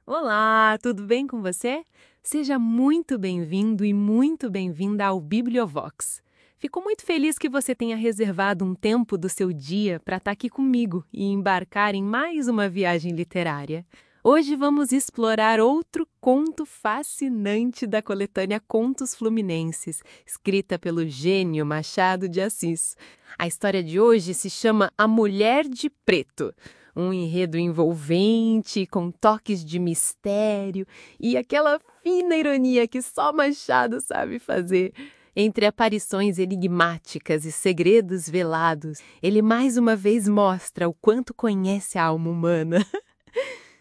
Olá, tudo bem com você? Seja muito bem-vindo e muito bem-vinda ao Bibliovox. Fico muito feliz que você tenha reservado um tempo do seu dia para estar aqui comigo e embarcar em mais uma viagem literária. Hoje vamos explorar outro conto fascinante da coletânea Contos Fluminenses, escrita pelo gênio Machado de Assis. A história de hoje se chama A Mulher de Preto. Um enredo envolvente, com toques de mistério e aquela fina ironia que só Machado sabe fazer. Entre aparições enigmáticas e segredos velados, ele mais uma vez mostra o quanto conhece a alma humana.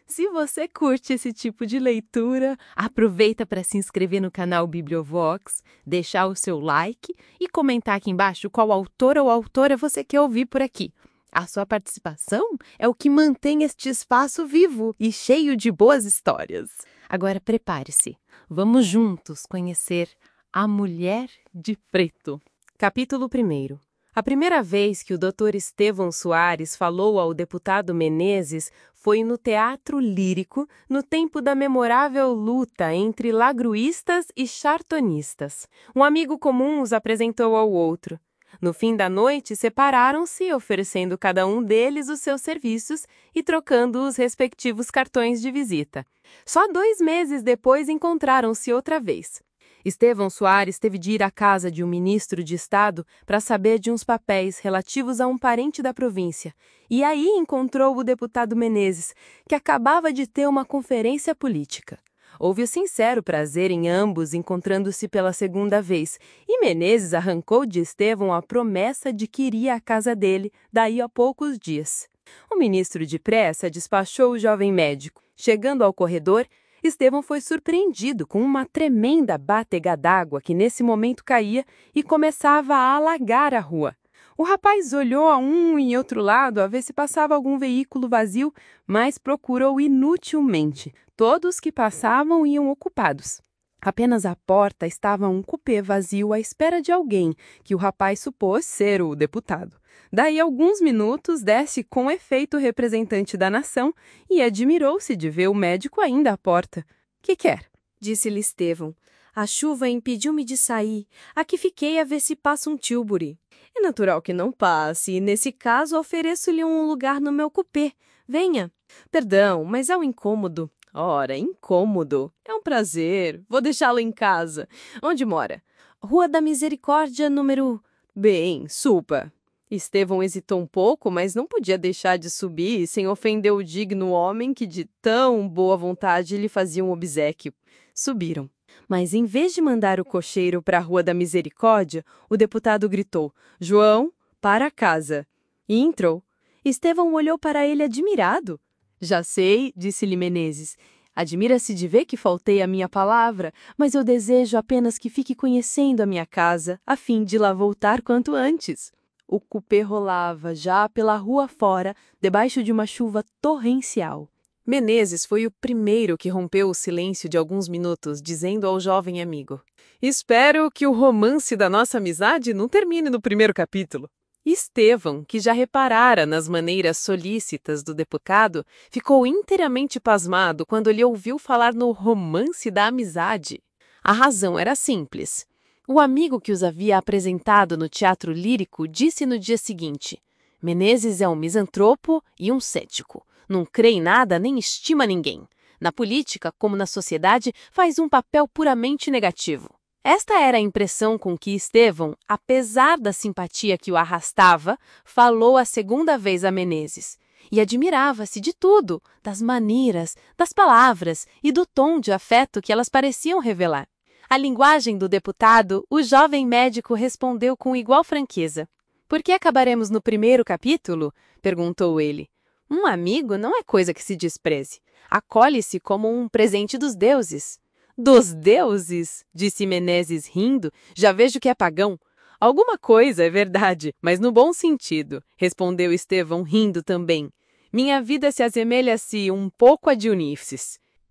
Se você curte esse tipo de leitura, aproveita para se inscrever no canal Bibliovox, deixar o seu like e comentar aqui embaixo qual autor ou autora você quer ouvir por aqui. A sua participação é o que mantém este espaço vivo e cheio de boas histórias. Agora prepare-se, vamos juntos conhecer A Mulher de Preto. Capítulo 1. A primeira vez que o Dr. Estevão Soares falou ao deputado Menezes foi no Teatro Lírico, no tempo da memorável luta entre lagruístas e chartonistas. Um amigo comum os apresentou ao outro. No fim da noite, separaram-se, oferecendo cada um deles os seus serviços e trocando os respectivos cartões de visita. Só 2 meses depois encontraram-se outra vez. Estevão Soares teve de ir à casa de um ministro de Estado para saber de uns papéis relativos a um parente da província. E aí encontrou o deputado Menezes, que acabava de ter uma conferência política. Houve o sincero prazer em ambos encontrando-se pela segunda vez, e Menezes arrancou de Estevão a promessa de que iria à casa dele daí a poucos dias. O ministro depressa despachou o jovem médico. Chegando ao corredor, Estevão foi surpreendido com uma tremenda batega d'água que nesse momento caía e começava a alagar a rua. O rapaz olhou a um e outro lado a ver se passava algum veículo vazio, mas procurou inutilmente. Todos que passavam iam ocupados. Apenas à porta estava um cupê vazio à espera de alguém, que o rapaz supôs ser o deputado. Daí alguns minutos desce com efeito o representante da nação e admirou-se de ver o médico ainda à porta. "Que quer?" disse-lhe Estevão. "A chuva impediu-me de sair. Aqui fiquei a ver se passa um tílburi." "É natural que não passe, e nesse caso ofereço-lhe um lugar no meu cupê. Venha." "Perdão, mas é um incômodo." "Ora, incômodo. É um prazer. Vou deixá-lo em casa." "Onde mora?" "Rua da Misericórdia, número..." "Bem, suba." Estevão hesitou um pouco, mas não podia deixar de subir sem ofender o digno homem que de tão boa vontade lhe fazia um obséquio. Subiram. Mas em vez de mandar o cocheiro para a Rua da Misericórdia, o deputado gritou: "João, para casa." E entrou. Estevão olhou para ele admirado. "Já sei", disse-lhe Menezes. "Admira-se de ver que faltei à minha palavra, mas eu desejo apenas que fique conhecendo a minha casa, a fim de lá voltar quanto antes." O cupê rolava já pela rua fora, debaixo de uma chuva torrencial. Menezes foi o primeiro que rompeu o silêncio de alguns minutos, dizendo ao jovem amigo: "Espero que o romance da nossa amizade não termine no primeiro capítulo." Estevão, que já reparara nas maneiras solícitas do deputado, ficou inteiramente pasmado quando lhe ouviu falar no romance da amizade. A razão era simples. O amigo que os havia apresentado no Teatro Lírico disse no dia seguinte: "Menezes é um misantropo e um cético. Não crê em nada nem estima ninguém. Na política, como na sociedade, faz um papel puramente negativo." Esta era a impressão com que Estevão, apesar da simpatia que o arrastava, falou a segunda vez a Menezes. E admirava-se de tudo, das maneiras, das palavras e do tom de afeto que elas pareciam revelar. À linguagem do deputado, o jovem médico respondeu com igual franqueza. "Por que acabaremos no primeiro capítulo?" perguntou ele. "Um amigo não é coisa que se despreze. Acolhe-se como um presente dos deuses." "Dos deuses?" disse Menezes rindo. "Já vejo que é pagão." "Alguma coisa, é verdade, mas no bom sentido", respondeu Estevão rindo também. "Minha vida se assemelha-se um pouco a Dionísio.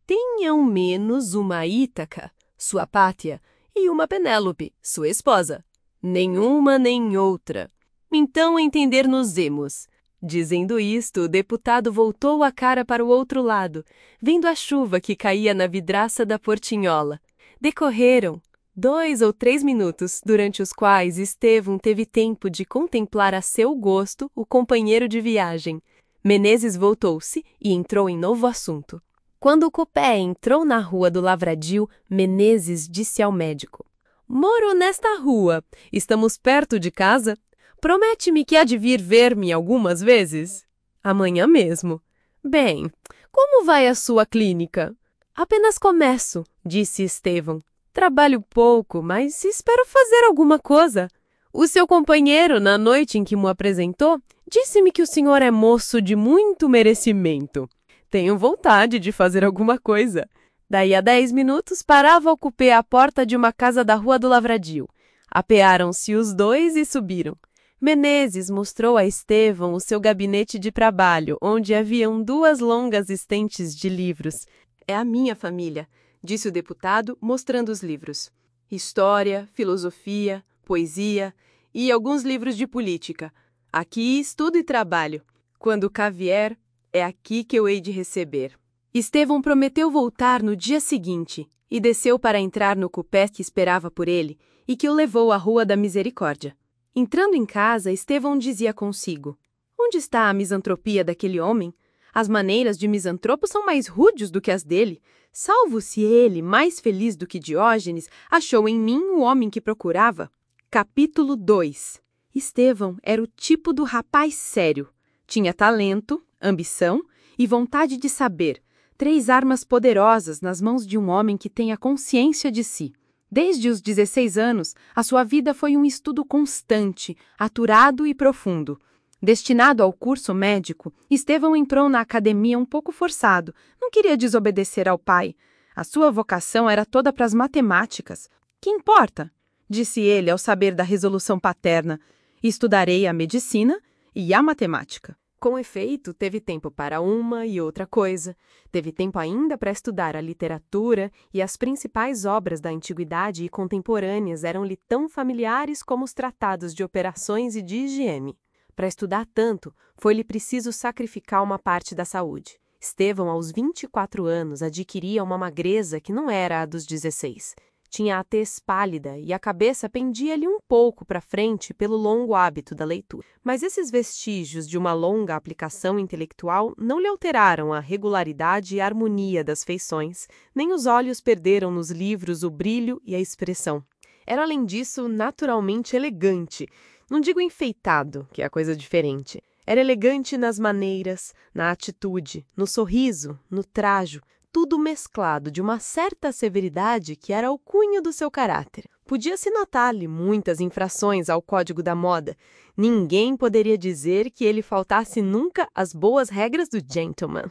Tem ao menos uma Ítaca, sua pátria, e uma Penélope, sua esposa. Nenhuma nem outra. Então entender-nos-emos. Dizendo isto, o deputado voltou a cara para o outro lado, vendo a chuva que caía na vidraça da portinhola. Decorreram 2 ou 3 minutos, durante os quais Estevão teve tempo de contemplar a seu gosto o companheiro de viagem. Menezes voltou-se e entrou em novo assunto. Quando o cupé entrou na rua do Lavradio, Menezes disse ao médico: "Moro nesta rua. Estamos perto de casa? Promete-me que há de vir ver-me algumas vezes?" "Amanhã mesmo." "Bem, como vai a sua clínica?" "Apenas começo", disse Estevão. "Trabalho pouco, mas espero fazer alguma coisa. O seu companheiro, na noite em que me apresentou, disse-me que o senhor é moço de muito merecimento. Tenho vontade de fazer alguma coisa." Daí a 10 minutos, parava o cupê à porta de uma casa da Rua do Lavradio. Apearam-se os dois e subiram. Menezes mostrou a Estevão o seu gabinete de trabalho, onde haviam 2 longas estantes de livros. "É a minha família", disse o deputado, mostrando os livros. "História, filosofia, poesia e alguns livros de política. Aqui estudo e trabalho. Quando cá vier, é aqui que eu hei de receber." Estevão prometeu voltar no dia seguinte e desceu para entrar no cupé que esperava por ele e que o levou à Rua da Misericórdia. Entrando em casa, Estevão dizia consigo: "Onde está a misantropia daquele homem? As maneiras de misantropo são mais rudes do que as dele, salvo se ele, mais feliz do que Diógenes, achou em mim o homem que procurava." Capítulo 2. Estevão era o tipo do rapaz sério. Tinha talento, ambição e vontade de saber, 3 armas poderosas nas mãos de um homem que tem a consciência de si. Desde os 16 anos, a sua vida foi um estudo constante, aturado e profundo. Destinado ao curso médico, Estevão entrou na academia um pouco forçado. Não queria desobedecer ao pai. A sua vocação era toda para as matemáticas. "Que importa?" disse ele ao saber da resolução paterna. "Estudarei a medicina e a matemática." Com efeito, teve tempo para uma e outra coisa. Teve tempo ainda para estudar a literatura, e as principais obras da antiguidade e contemporâneas eram-lhe tão familiares como os tratados de operações e de higiene. Para estudar tanto, foi-lhe preciso sacrificar uma parte da saúde. Estevão, aos 24 anos, adquiria uma magreza que não era a dos 16. Tinha a tez pálida e a cabeça pendia-lhe um pouco para frente pelo longo hábito da leitura. Mas esses vestígios de uma longa aplicação intelectual não lhe alteraram a regularidade e a harmonia das feições, nem os olhos perderam nos livros o brilho e a expressão. Era, além disso, naturalmente elegante. Não digo enfeitado, que é a coisa diferente. Era elegante nas maneiras, na atitude, no sorriso, no trajo, tudo mesclado de uma certa severidade que era o cunho do seu caráter. Podia-se notar-lhe muitas infrações ao código da moda. Ninguém poderia dizer que ele faltasse nunca às boas regras do gentleman.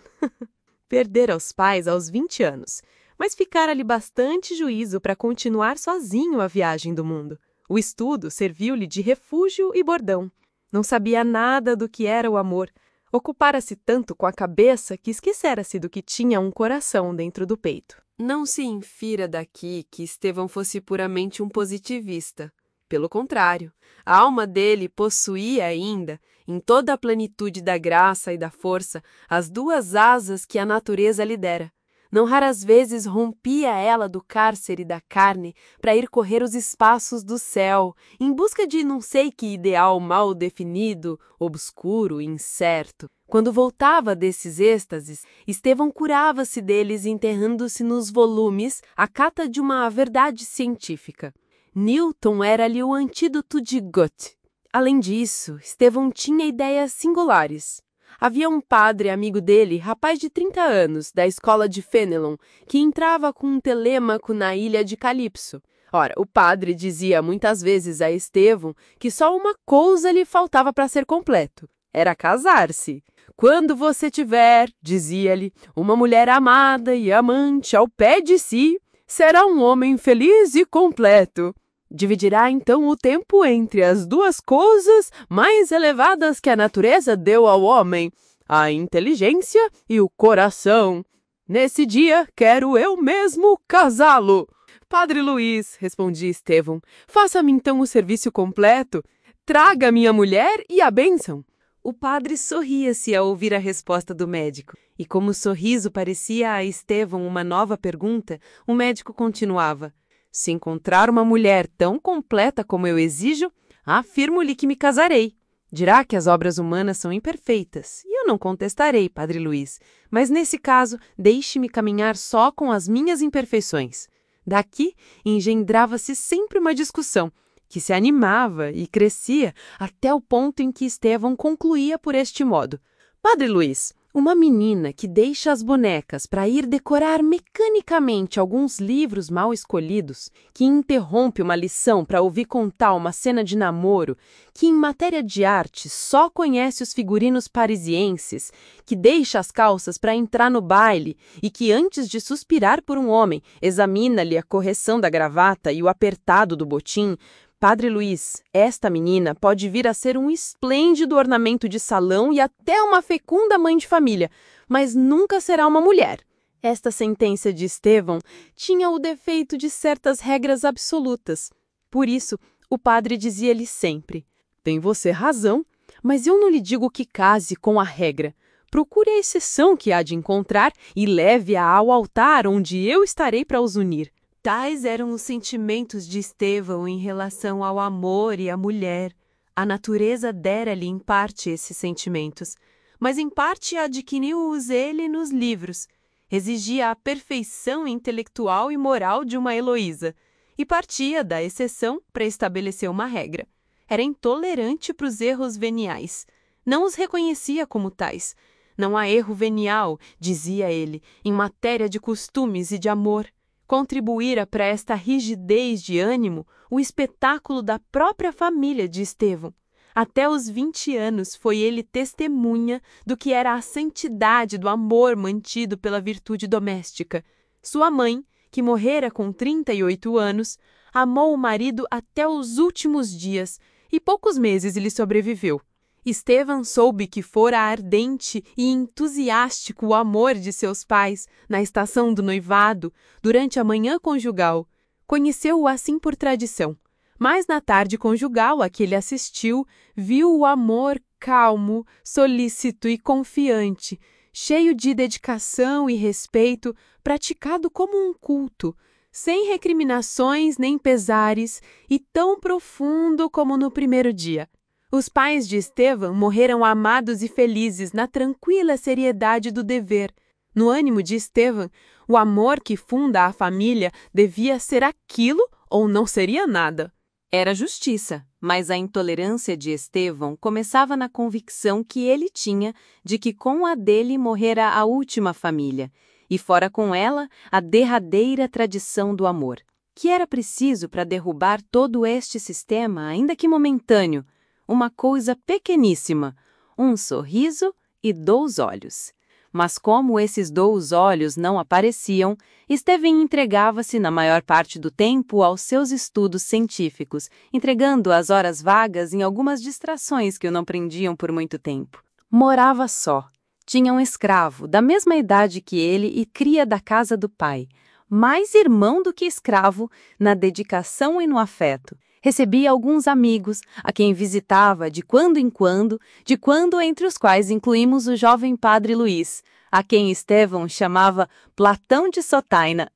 Perdera os pais aos 20 anos, mas ficara-lhe bastante juízo para continuar sozinho a viagem do mundo. O estudo serviu-lhe de refúgio e bordão. Não sabia nada do que era o amor. Ocupara-se tanto com a cabeça que esquecera-se do que tinha um coração dentro do peito. Não se infira daqui que Estevão fosse puramente um positivista. Pelo contrário, a alma dele possuía ainda, em toda a plenitude da graça e da força, as 2 asas que a natureza lhe dera. Não raras vezes rompia ela do cárcere da carne para ir correr os espaços do céu, em busca de não sei que ideal mal definido, obscuro e incerto. Quando voltava desses êxtases, Estevão curava-se deles enterrando-se nos volumes à cata de uma verdade científica. Newton era-lhe o antídoto de Goethe. Além disso, Estevão tinha ideias singulares. Havia um padre amigo dele, rapaz de 30 anos, da escola de Fenelon, que entrava com um telêmaco na ilha de Calipso. Ora, o padre dizia muitas vezes a Estevão que só uma coisa lhe faltava para ser completo: era casar-se. "Quando você tiver", dizia-lhe, "uma mulher amada e amante ao pé de si, será um homem feliz e completo. Dividirá então o tempo entre as 2 coisas mais elevadas que a natureza deu ao homem, a inteligência e o coração. Nesse dia quero eu mesmo casá-lo." "Padre Luís", respondia Estevão, "faça-me então o serviço completo. Traga minha mulher e a bênção." O padre sorria-se ao ouvir a resposta do médico. E como o sorriso parecia a Estevão uma nova pergunta, o médico continuava: se encontrar uma mulher tão completa como eu exijo, afirmo-lhe que me casarei. Dirá que as obras humanas são imperfeitas, e eu não contestarei, Padre Luiz, mas nesse caso, deixe-me caminhar só com as minhas imperfeições. Daqui engendrava-se sempre uma discussão, que se animava e crescia até o ponto em que Estevão concluía por este modo: Padre Luiz, uma menina que deixa as bonecas para ir decorar mecanicamente alguns livros mal escolhidos, que interrompe uma lição para ouvir contar uma cena de namoro, que em matéria de arte só conhece os figurinos parisienses, que deixa as calças para entrar no baile e que antes de suspirar por um homem, examina-lhe a correção da gravata e o apertado do botim. Padre Luiz, esta menina pode vir a ser um esplêndido ornamento de salão e até uma fecunda mãe de família, mas nunca será uma mulher. Esta sentença de Estevão tinha o defeito de certas regras absolutas. Por isso, o padre dizia-lhe sempre: tem você razão, mas eu não lhe digo que case com a regra. Procure a exceção que há de encontrar e leve-a ao altar onde eu estarei para os unir. Tais eram os sentimentos de Estevão em relação ao amor e à mulher. A natureza dera-lhe em parte esses sentimentos, mas em parte adquiriu-os ele nos livros. Exigia a perfeição intelectual e moral de uma Heloísa, e partia da exceção para estabelecer uma regra. Era intolerante para os erros veniais. Não os reconhecia como tais. Não há erro venial, dizia ele, em matéria de costumes e de amor. Contribuíra para esta rigidez de ânimo o espetáculo da própria família de Estevão. Até os 20 anos foi ele testemunha do que era a santidade do amor mantido pela virtude doméstica. Sua mãe, que morrera com 38 anos, amou o marido até os últimos dias e poucos meses lhe sobreviveu. Estevão soube que fora ardente e entusiástico o amor de seus pais na estação do noivado, durante a manhã conjugal. Conheceu-o assim por tradição, mas na tarde conjugal a que ele assistiu, viu o amor calmo, solícito e confiante, cheio de dedicação e respeito, praticado como um culto, sem recriminações nem pesares e tão profundo como no primeiro dia. Os pais de Estevão morreram amados e felizes na tranquila seriedade do dever. No ânimo de Estevão, o amor que funda a família devia ser aquilo ou não seria nada. Era justiça, mas a intolerância de Estevão começava na convicção que ele tinha de que com a dele morrera a última família, e fora com ela a derradeira tradição do amor, que era preciso para derrubar todo este sistema, ainda que momentâneo, uma coisa pequeníssima, um sorriso e 2 olhos. Mas como esses 2 olhos não apareciam, Estevão entregava-se na maior parte do tempo aos seus estudos científicos, entregando as horas vagas em algumas distrações que o não prendiam por muito tempo. Morava só. Tinha um escravo, da mesma idade que ele e cria da casa do pai, mais irmão do que escravo, na dedicação e no afeto. Recebia alguns amigos, a quem visitava de quando em quando, entre os quais incluímos o jovem padre Luiz, a quem Estevão chamava Platão de Sotaina.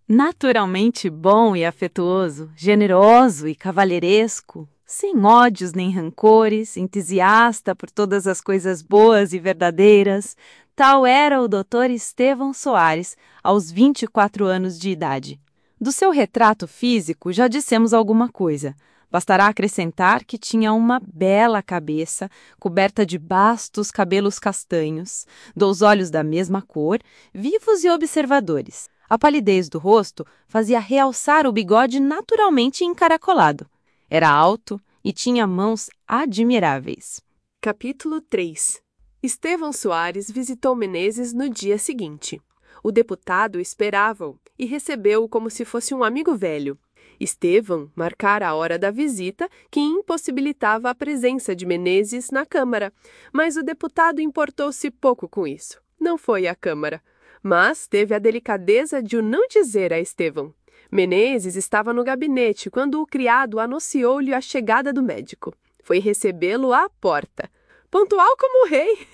Naturalmente bom e afetuoso, generoso e cavalheiresco, sem ódios nem rancores, entusiasta por todas as coisas boas e verdadeiras, tal era o Dr. Estevão Soares, aos 24 anos de idade. Do seu retrato físico já dissemos alguma coisa. Bastará acrescentar que tinha uma bela cabeça, coberta de bastos cabelos castanhos, 2 olhos da mesma cor, vivos e observadores. A palidez do rosto fazia realçar o bigode naturalmente encaracolado. Era alto e tinha mãos admiráveis. Capítulo 3. Estevão Soares visitou Menezes no dia seguinte. O deputado esperava-o e recebeu-o como se fosse um amigo velho. Estevão marcara a hora da visita, que impossibilitava a presença de Menezes na Câmara, mas o deputado importou-se pouco com isso. Não foi à Câmara, mas teve a delicadeza de o não dizer a Estevão. Menezes estava no gabinete quando o criado anunciou-lhe a chegada do médico. Foi recebê-lo à porta. Pontual como o rei,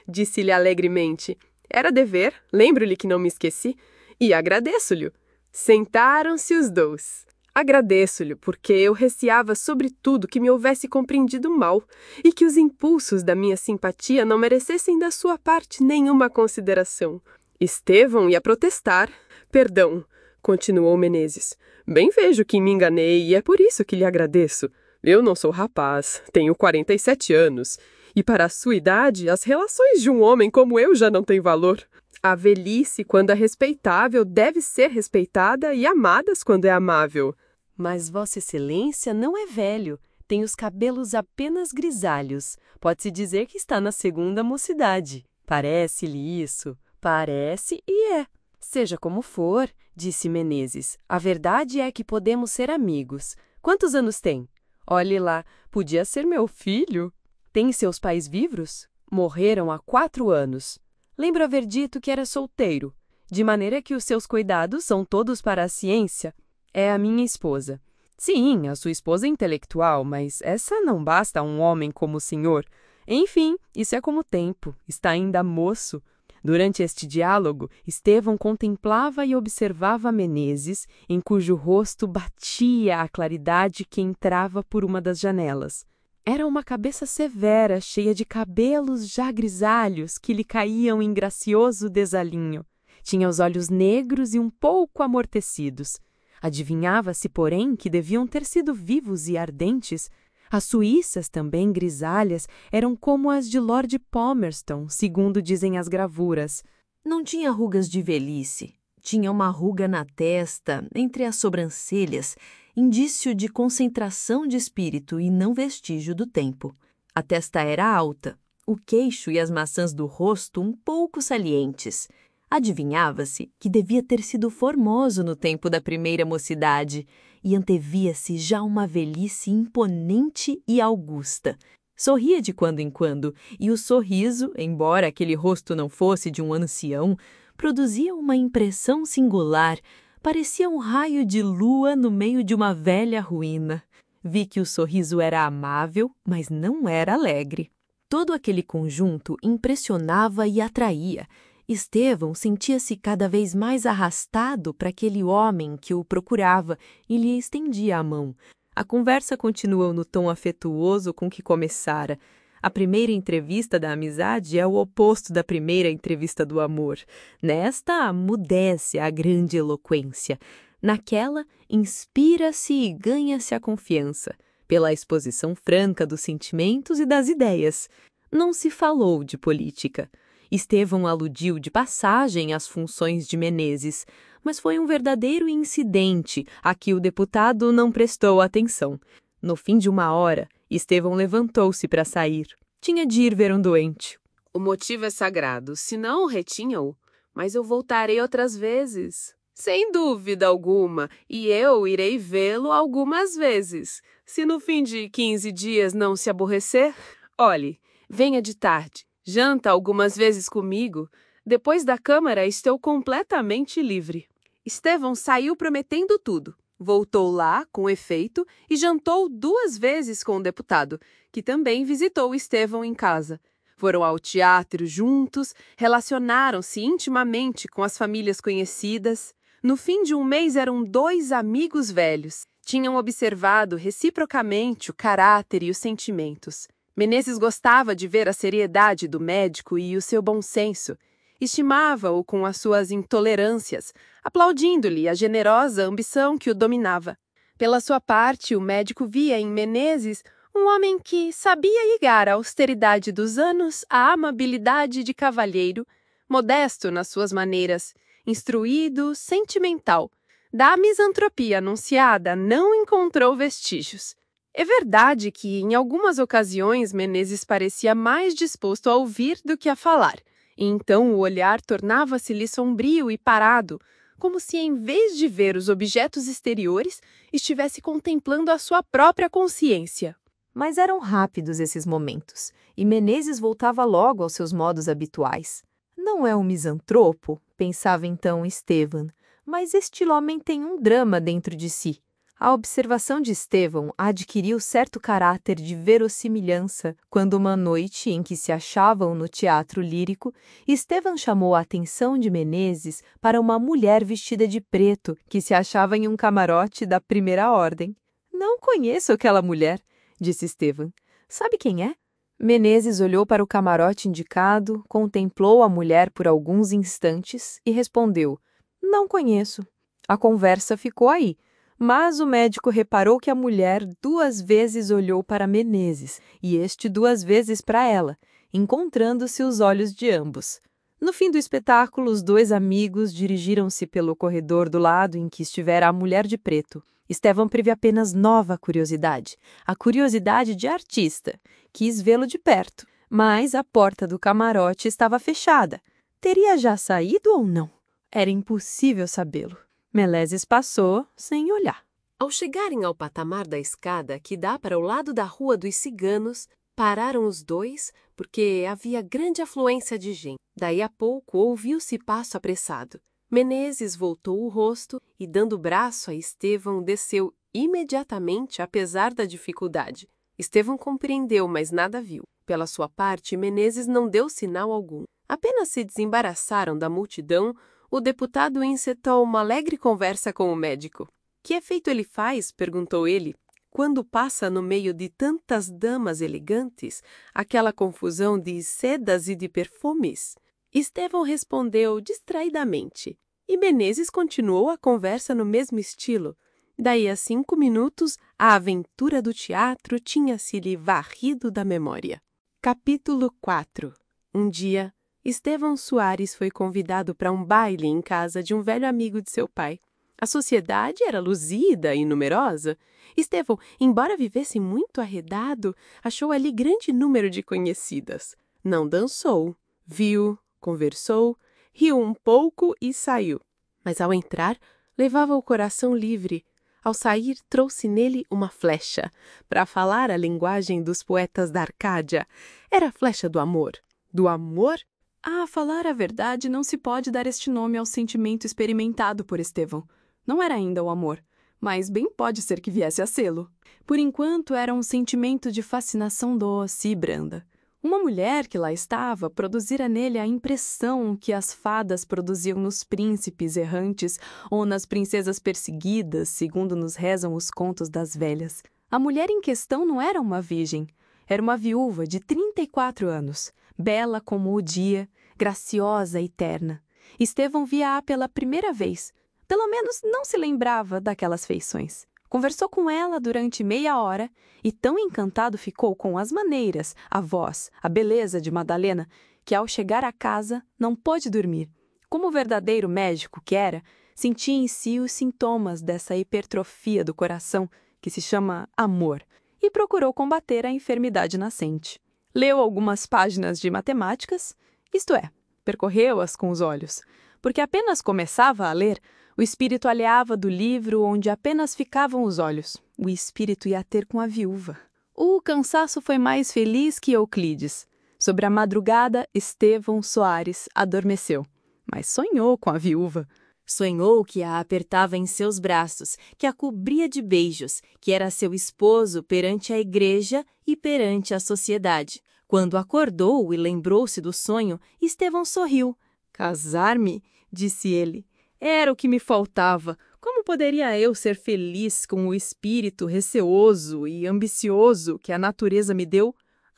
disse-lhe alegremente. Era dever, lembro-lhe que não me esqueci, e agradeço-lhe. Sentaram-se os dois. Agradeço-lhe, porque eu receava sobretudo que me houvesse compreendido mal e que os impulsos da minha simpatia não merecessem da sua parte nenhuma consideração. Estevão ia protestar. Perdão, continuou Menezes. Bem vejo que me enganei e é por isso que lhe agradeço. Eu não sou rapaz, tenho 47 anos, e para a sua idade, as relações de um homem como eu já não têm valor. A velhice, quando é respeitável, deve ser respeitada e amadas quando é amável. Mas Vossa Excelência não é velho, tem os cabelos apenas grisalhos. Pode-se dizer que está na segunda mocidade. Parece-lhe isso? Parece e é. Seja como for, disse Menezes, a verdade é que podemos ser amigos. Quantos anos tem? Olhe lá, podia ser meu filho. Tem seus pais vivos? Morreram há 4 anos. Lembro haver dito que era solteiro, de maneira que os seus cuidados são todos para a ciência. É a minha esposa. Sim, a sua esposa é intelectual, mas essa não basta a um homem como o senhor. Enfim, isso é como o tempo, está ainda moço. Durante este diálogo, Estevão contemplava e observava Menezes, em cujo rosto batia a claridade que entrava por uma das janelas. Era uma cabeça severa, cheia de cabelos já grisalhos que lhe caíam em gracioso desalinho. Tinha os olhos negros e um pouco amortecidos. Adivinhava-se, porém, que deviam ter sido vivos e ardentes. As suíças, também grisalhas, eram como as de Lord Palmerston, segundo dizem as gravuras. Não tinha rugas de velhice. Tinha uma ruga na testa, entre as sobrancelhas, indício de concentração de espírito e não vestígio do tempo. A testa era alta, o queixo e as maçãs do rosto um pouco salientes. Adivinhava-se que devia ter sido formoso no tempo da primeira mocidade e antevia-se já uma velhice imponente e augusta. Sorria de quando em quando, e o sorriso, embora aquele rosto não fosse de um ancião, produzia uma impressão singular, parecia um raio de lua no meio de uma velha ruína. Vi que o sorriso era amável, mas não era alegre. Todo aquele conjunto impressionava e atraía. Estevão sentia-se cada vez mais arrastado para aquele homem que o procurava e lhe estendia a mão. A conversa continuou no tom afetuoso com que começara. A primeira entrevista da amizade é o oposto da primeira entrevista do amor. Nesta, mudece a grande eloquência. Naquela, inspira-se e ganha-se a confiança, pela exposição franca dos sentimentos e das ideias. Não se falou de política. Estevão aludiu de passagem às funções de Menezes, mas foi um verdadeiro incidente a que o deputado não prestou atenção. No fim de 1 hora, Estevão levantou-se para sair. Tinha de ir ver um doente. O motivo é sagrado, se não retinha-o, mas eu voltarei outras vezes. Sem dúvida alguma, e eu irei vê-lo algumas vezes. Se no fim de 15 dias não se aborrecer, olhe, venha de tarde. Janta algumas vezes comigo. Depois da Câmara, estou completamente livre. Estevão saiu prometendo tudo. Voltou lá, com efeito, e jantou 2 vezes com o deputado, que também visitou Estevão em casa. Foram ao teatro juntos, relacionaram-se intimamente com as famílias conhecidas. No fim de 1 mês eram 2 amigos velhos. Tinham observado reciprocamente o caráter e os sentimentos. Menezes gostava de ver a seriedade do médico e o seu bom senso. Estimava-o com as suas intolerâncias, aplaudindo-lhe a generosa ambição que o dominava. Pela sua parte, o médico via em Menezes um homem que sabia ligar a austeridade dos anos à amabilidade de cavalheiro, modesto nas suas maneiras, instruído, sentimental. Da misantropia anunciada não encontrou vestígios. É verdade que, em algumas ocasiões, Menezes parecia mais disposto a ouvir do que a falar, e então o olhar tornava-se-lhe sombrio e parado, como se, em vez de ver os objetos exteriores, estivesse contemplando a sua própria consciência. Mas eram rápidos esses momentos, e Menezes voltava logo aos seus modos habituais. Não é um misantropo, pensava então Estevão, mas este homem tem um drama dentro de si. A observação de Estevão adquiriu certo caráter de verossimilhança quando, uma noite em que se achavam no teatro lírico, Estevão chamou a atenção de Menezes para uma mulher vestida de preto que se achava em um camarote da primeira ordem. "Não conheço aquela mulher", disse Estevão. "Sabe quem é?" Menezes olhou para o camarote indicado, contemplou a mulher por alguns instantes e respondeu: "Não conheço." A conversa ficou aí. Mas o médico reparou que a mulher 2 vezes olhou para Menezes e este 2 vezes para ela, encontrando-se os olhos de ambos. No fim do espetáculo, os 2 amigos dirigiram-se pelo corredor do lado em que estivera a mulher de preto. Estevão teve apenas nova curiosidade, a curiosidade de artista. Quis vê-lo de perto, mas a porta do camarote estava fechada. Teria já saído ou não? Era impossível sabê-lo. Menezes passou sem olhar. Ao chegarem ao patamar da escada que dá para o lado da Rua dos Ciganos, pararam os 2 porque havia grande afluência de gente. Daí a pouco ouviu-se passo apressado. Menezes voltou o rosto e, dando o braço a Estevão, desceu imediatamente, apesar da dificuldade. Estevão compreendeu, mas nada viu. Pela sua parte, Menezes não deu sinal algum. Apenas se desembaraçaram da multidão. O deputado encetou uma alegre conversa com o médico. "Que efeito ele faz?" perguntou ele. "Quando passa no meio de tantas damas elegantes, aquela confusão de sedas e de perfumes?" Estevão respondeu distraidamente. E Menezes continuou a conversa no mesmo estilo. Daí a 5 minutos, a aventura do teatro tinha-se-lhe varrido da memória. Capítulo 4. Um dia, Estevão Soares foi convidado para um baile em casa de um velho amigo de seu pai. A sociedade era luzida e numerosa. Estevão, embora vivesse muito arredado, achou ali grande número de conhecidas. Não dançou, viu, conversou, riu um pouco e saiu. Mas ao entrar, levava o coração livre. Ao sair, trouxe nele uma flecha. Para falar a linguagem dos poetas da Arcádia, era a flecha do amor. Do amor? A falar a verdade, não se pode dar este nome ao sentimento experimentado por Estevão. Não era ainda o amor, mas bem pode ser que viesse a sê-lo. Por enquanto, era um sentimento de fascinação doce e branda. Uma mulher que lá estava produzira nele a impressão que as fadas produziam nos príncipes errantes ou nas princesas perseguidas, segundo nos rezam os contos das velhas. A mulher em questão não era uma virgem, era uma viúva de 34 anos, bela como o dia, graciosa e terna. Estevão via-a pela primeira vez. Pelo menos não se lembrava daquelas feições. Conversou com ela durante meia hora e tão encantado ficou com as maneiras, a voz, a beleza de Madalena, que ao chegar à casa não pôde dormir. Como verdadeiro médico que era, sentia em si os sintomas dessa hipertrofia do coração que se chama amor e procurou combater a enfermidade nascente. Leu algumas páginas de matemáticas, isto é, percorreu-as com os olhos, porque apenas começava a ler, o espírito alheava do livro onde apenas ficavam os olhos. O espírito ia ter com a viúva. O cansaço foi mais feliz que Euclides. Sobre a madrugada, Estevão Soares adormeceu, mas sonhou com a viúva. Sonhou que a apertava em seus braços, que a cobria de beijos, que era seu esposo perante a igreja e perante a sociedade. Quando acordou e lembrou-se do sonho, Estevão sorriu. "Casar-me?" disse ele. "Era o que me faltava. Como poderia eu ser feliz com o espírito receoso e ambicioso que a natureza me deu?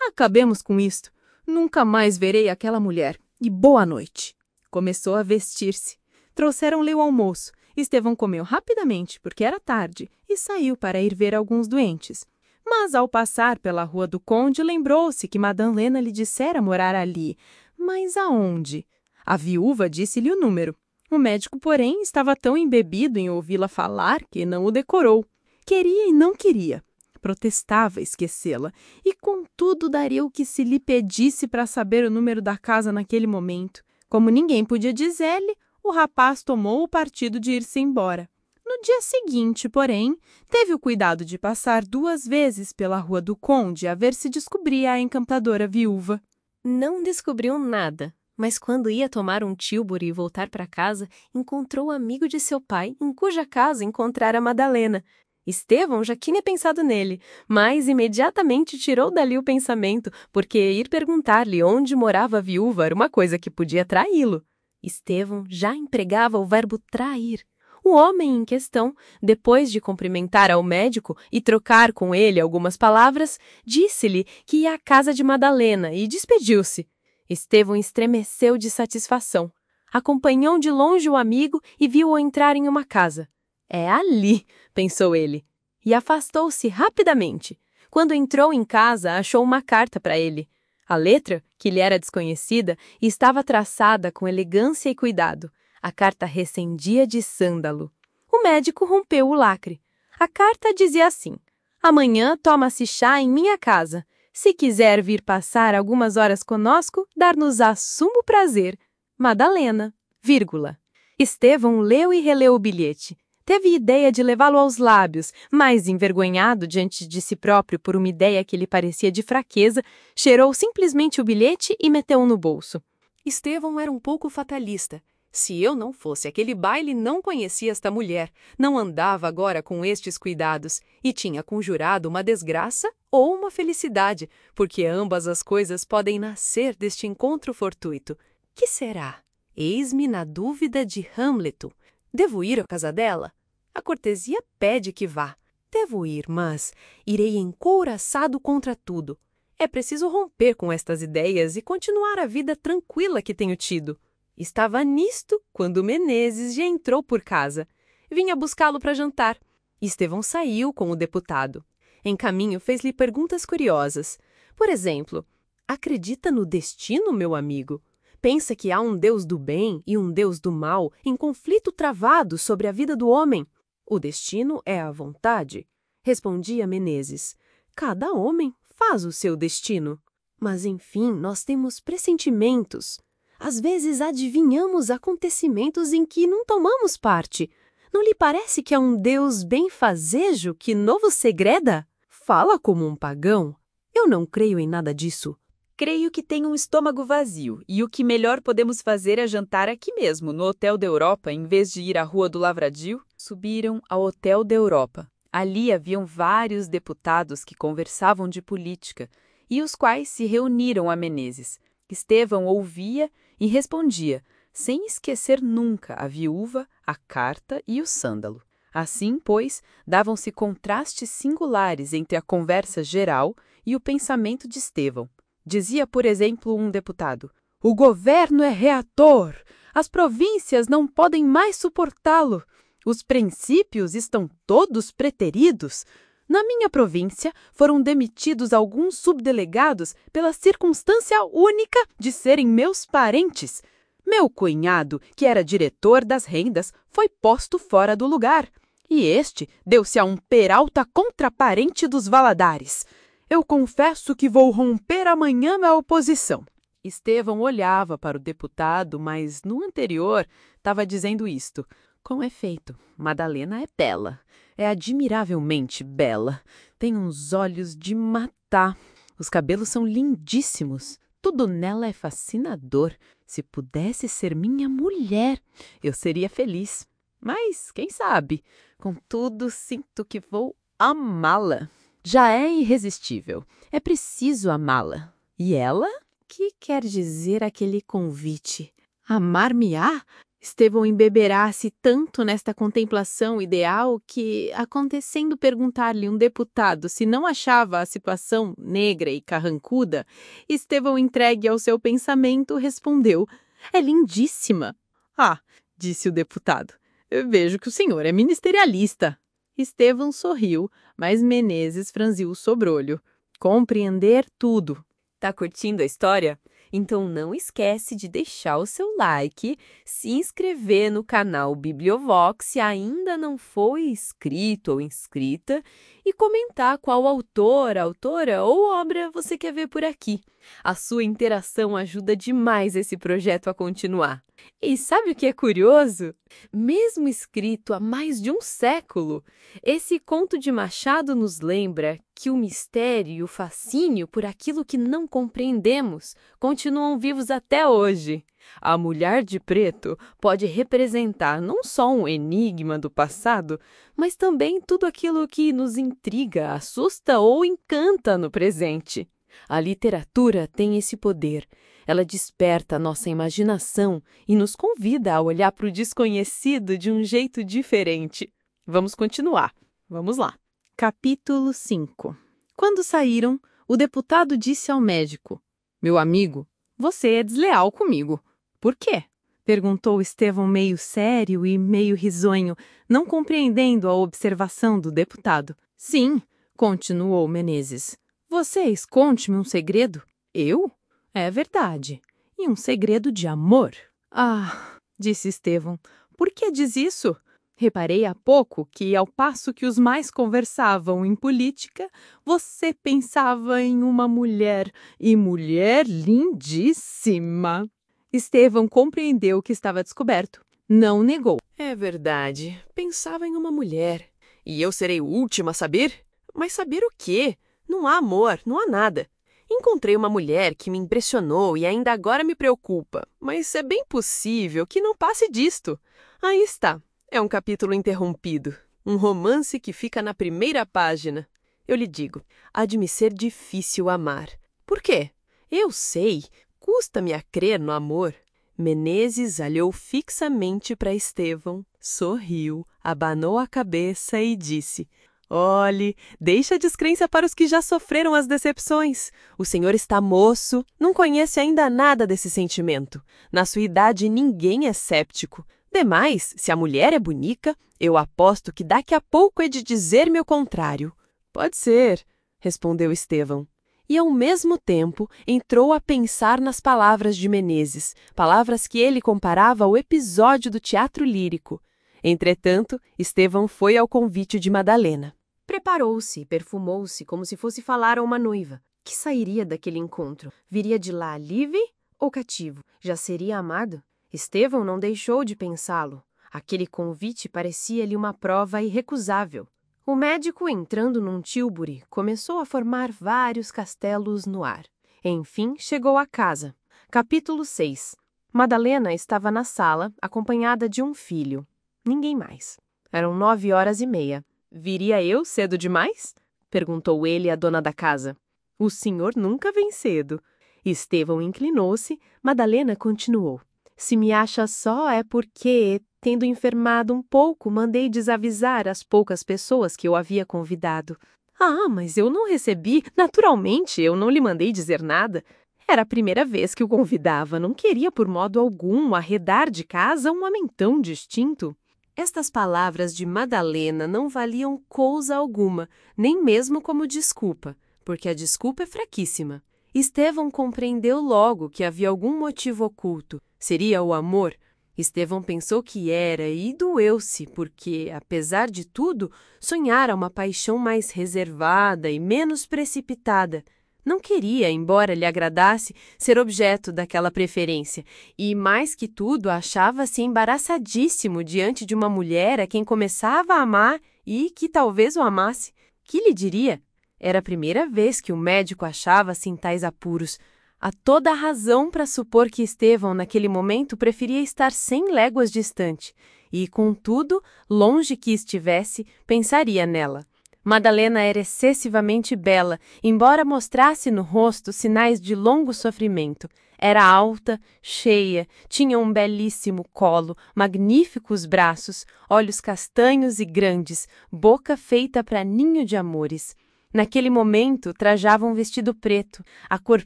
Acabemos com isto. Nunca mais verei aquela mulher. E boa noite." Começou a vestir-se. Trouxeram-lhe o almoço. Estevão comeu rapidamente, porque era tarde, e saiu para ir ver alguns doentes. Mas, ao passar pela Rua do Conde, lembrou-se que Madalena lhe dissera morar ali. Mas aonde? A viúva disse-lhe o número. O médico, porém, estava tão embebido em ouvi-la falar que não o decorou. Queria e não queria. Protestava esquecê-la, e contudo daria o que se lhe pedisse para saber o número da casa naquele momento. Como ninguém podia dizer-lhe, o rapaz tomou o partido de ir-se embora. No dia seguinte, porém, teve o cuidado de passar 2 vezes pela Rua do Conde a ver se descobria a encantadora viúva. Não descobriu nada, mas quando ia tomar um tílburi e voltar para casa, encontrou o amigo de seu pai, em cuja casa encontrara Madalena. Estevão já tinha pensado nele, mas imediatamente tirou dali o pensamento, porque ir perguntar-lhe onde morava a viúva era uma coisa que podia traí-lo. Estevão já empregava o verbo trair. O homem em questão, depois de cumprimentar ao médico e trocar com ele algumas palavras, disse-lhe que ia à casa de Madalena e despediu-se. Estevão estremeceu de satisfação. Acompanhou de longe o amigo e viu-o entrar em uma casa. É ali, pensou ele, e afastou-se rapidamente. Quando entrou em casa, achou uma carta para ele. A letra, que lhe era desconhecida, estava traçada com elegância e cuidado. A carta recendia de sândalo. O médico rompeu o lacre. A carta dizia assim: amanhã toma-se chá em minha casa. Se quiser vir passar algumas horas conosco, dar-nos-á sumo prazer. Madalena, vírgula. Estevão leu e releu o bilhete. Teve ideia de levá-lo aos lábios, mas, envergonhado diante de si próprio por uma ideia que lhe parecia de fraqueza, cheirou simplesmente o bilhete e meteu-o no bolso. Estevão era um pouco fatalista. Se eu não fosse aquele baile, não conhecia esta mulher, não andava agora com estes cuidados e tinha conjurado uma desgraça ou uma felicidade, porque ambas as coisas podem nascer deste encontro fortuito. Que será? Eis-me na dúvida de Hamleto. Devo ir à casa dela? A cortesia pede que vá. Devo ir, mas irei encouraçado contra tudo. É preciso romper com estas ideias e continuar a vida tranquila que tenho tido. Estava nisto quando Menezes já entrou por casa. Vinha buscá-lo para jantar. Estevão saiu com o deputado. Em caminho, fez-lhe perguntas curiosas. Por exemplo, acredita no destino, meu amigo? Pensa que há um Deus do bem e um Deus do mal em conflito travado sobre a vida do homem? O destino é a vontade, respondia Menezes. Cada homem faz o seu destino. Mas, enfim, nós temos pressentimentos. Às vezes adivinhamos acontecimentos em que não tomamos parte. Não lhe parece que há um Deus benfazejo que novo segreda? Fala como um pagão. Eu não creio em nada disso. Creio que tenho um estômago vazio e o que melhor podemos fazer é jantar aqui mesmo, no Hotel da Europa, em vez de ir à Rua do Lavradio. Subiram ao Hotel da Europa. Ali haviam vários deputados que conversavam de política e os quais se reuniram a Menezes. Estevão ouvia e respondia, sem esquecer nunca a viúva, a carta e o sândalo. Assim, pois, davam-se contrastes singulares entre a conversa geral e o pensamento de Estevão. Dizia, por exemplo, um deputado: o governo é reator, as províncias não podem mais suportá-lo, os princípios estão todos preteridos. Na minha província foram demitidos alguns subdelegados pela circunstância única de serem meus parentes. Meu cunhado, que era diretor das rendas, foi posto fora do lugar, e este deu-se a um peralta contraparente dos Valadares. Eu confesso que vou romper amanhã a oposição. Estevão olhava para o deputado, mas no anterior estava dizendo isto. Com efeito, Madalena é bela. É admiravelmente bela. Tem uns olhos de matar. Os cabelos são lindíssimos. Tudo nela é fascinador. Se pudesse ser minha mulher, eu seria feliz. Mas, quem sabe? Contudo, sinto que vou amá-la. Já é irresistível. É preciso amá-la. E ela? Que quer dizer aquele convite? Amar-me-á? Estevão embeberá-se tanto nesta contemplação ideal que, acontecendo perguntar-lhe um deputado se não achava a situação negra e carrancuda, Estevão, entregue ao seu pensamento, respondeu: é lindíssima. Ah, disse o deputado, eu vejo que o senhor é ministerialista. Estevão sorriu, mas Menezes franziu o sobrolho. Compreender tudo. Tá curtindo a história? Então não esquece de deixar o seu like, se inscrever no canal Bibliovox se ainda não foi inscrito ou inscrita e comentar qual autor, autora ou obra você quer ver por aqui. A sua interação ajuda demais esse projeto a continuar. E sabe o que é curioso? Mesmo escrito há mais de um século, esse conto de Machado nos lembra que o mistério e o fascínio por aquilo que não compreendemos continuam vivos até hoje. A Mulher de Preto pode representar não só um enigma do passado, mas também tudo aquilo que nos intriga, assusta ou encanta no presente. A literatura tem esse poder. Ela desperta a nossa imaginação e nos convida a olhar para o desconhecido de um jeito diferente. Vamos continuar. Vamos lá. Capítulo 5. Quando saíram, o deputado disse ao médico: Meu amigo, você é desleal comigo. Por quê? Perguntou Estevão meio sério e meio risonho, não compreendendo a observação do deputado. Sim, continuou Menezes. Você esconde-me um segredo? Eu? É verdade. E um segredo de amor. Ah, disse Estevão, por que diz isso? Reparei há pouco que, ao passo que os mais conversavam em política, você pensava em uma mulher, e mulher lindíssima. Estevão compreendeu que estava descoberto. Não negou. É verdade, pensava em uma mulher. E eu serei o último a saber? Mas saber o quê? Não há amor, não há nada. Encontrei uma mulher que me impressionou e ainda agora me preocupa, mas é bem possível que não passe disto. Aí está, é um capítulo interrompido, um romance que fica na primeira página. Eu lhe digo, há de me ser difícil amar. Por quê? Eu sei, custa-me a crer no amor. Menezes olhou fixamente para Estevão, sorriu, abanou a cabeça e disse: Olhe, deixa a descrença para os que já sofreram as decepções. O senhor está moço, não conhece ainda nada desse sentimento. Na sua idade ninguém é séptico. Demais, se a mulher é bonita, eu aposto que daqui a pouco é de dizer-me o contrário. Pode ser, respondeu Estevão. E ao mesmo tempo entrou a pensar nas palavras de Menezes, palavras que ele comparava ao episódio do teatro lírico. Entretanto, Estevão foi ao convite de Madalena. Preparou-se e perfumou-se como se fosse falar a uma noiva. Que sairia daquele encontro? Viria de lá livre ou cativo? Já seria amado? Estevão não deixou de pensá-lo. Aquele convite parecia-lhe uma prova irrecusável. O médico, entrando num tílburi, começou a formar vários castelos no ar. Enfim, chegou à casa. Capítulo 6. Madalena estava na sala, acompanhada de um filho. Ninguém mais. Eram 9h30. Viria eu cedo demais? Perguntou ele à dona da casa. O senhor nunca vem cedo. Estevão inclinou-se, Madalena continuou. Se me acha só é porque, tendo enfermado um pouco, mandei desavisar as poucas pessoas que eu havia convidado. Ah, mas eu não recebi. Naturalmente, eu não lhe mandei dizer nada. Era a primeira vez que o convidava. Não queria por modo algum arredar de casa um homem tão distinto. Estas palavras de Madalena não valiam coisa alguma, nem mesmo como desculpa, porque a desculpa é fraquíssima. Estevão compreendeu logo que havia algum motivo oculto. Seria o amor? Estevão pensou que era e doeu-se, porque, apesar de tudo, sonhara uma paixão mais reservada e menos precipitada. Não queria, embora lhe agradasse, ser objeto daquela preferência, e, mais que tudo, achava-se embaraçadíssimo diante de uma mulher a quem começava a amar e que talvez o amasse. Que lhe diria? Era a primeira vez que o médico achava-se em tais apuros. Há toda a razão para supor que Estevão, naquele momento, preferia estar 100 léguas distante, e, contudo, longe que estivesse, pensaria nela. Madalena era excessivamente bela, embora mostrasse no rosto sinais de longo sofrimento. Era alta, cheia, tinha um belíssimo colo, magníficos braços, olhos castanhos e grandes, boca feita para ninho de amores. Naquele momento, trajava um vestido preto. A cor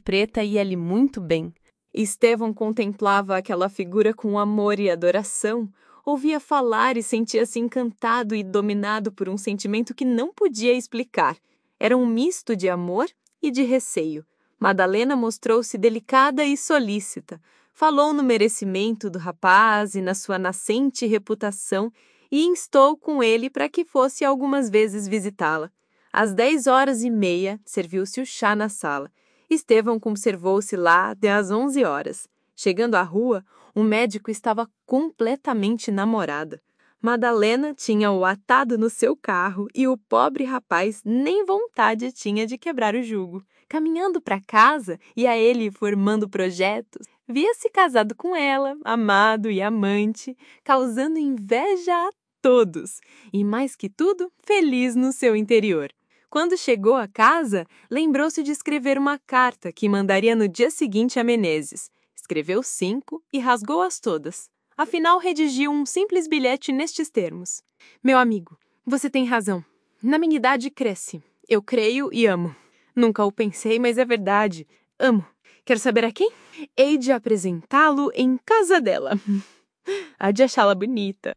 preta ia-lhe muito bem. Estevão contemplava aquela figura com amor e adoração. Ouvia falar e sentia-se encantado e dominado por um sentimento que não podia explicar. Era um misto de amor e de receio. Madalena mostrou-se delicada e solícita. Falou no merecimento do rapaz e na sua nascente reputação e instou com ele para que fosse algumas vezes visitá-la. Às 10h30, serviu-se o chá na sala. Estevão conservou-se lá até às 11 horas. Chegando à rua, O médico estava completamente namorado. Madalena tinha-o atado no seu carro e o pobre rapaz nem vontade tinha de quebrar o jugo. Caminhando para casa e a ele formando projetos, via-se casado com ela, amado e amante, causando inveja a todos e, mais que tudo, feliz no seu interior. Quando chegou a casa, lembrou-se de escrever uma carta que mandaria no dia seguinte a Menezes. Escreveu 5 e rasgou-as todas. Afinal, redigiu um simples bilhete nestes termos: Meu amigo, você tem razão. Na minha idade cresce. Eu creio e amo. Nunca o pensei, mas é verdade. Amo. Quer saber a quem? Hei de apresentá-lo em casa dela. Há de achá-la bonita.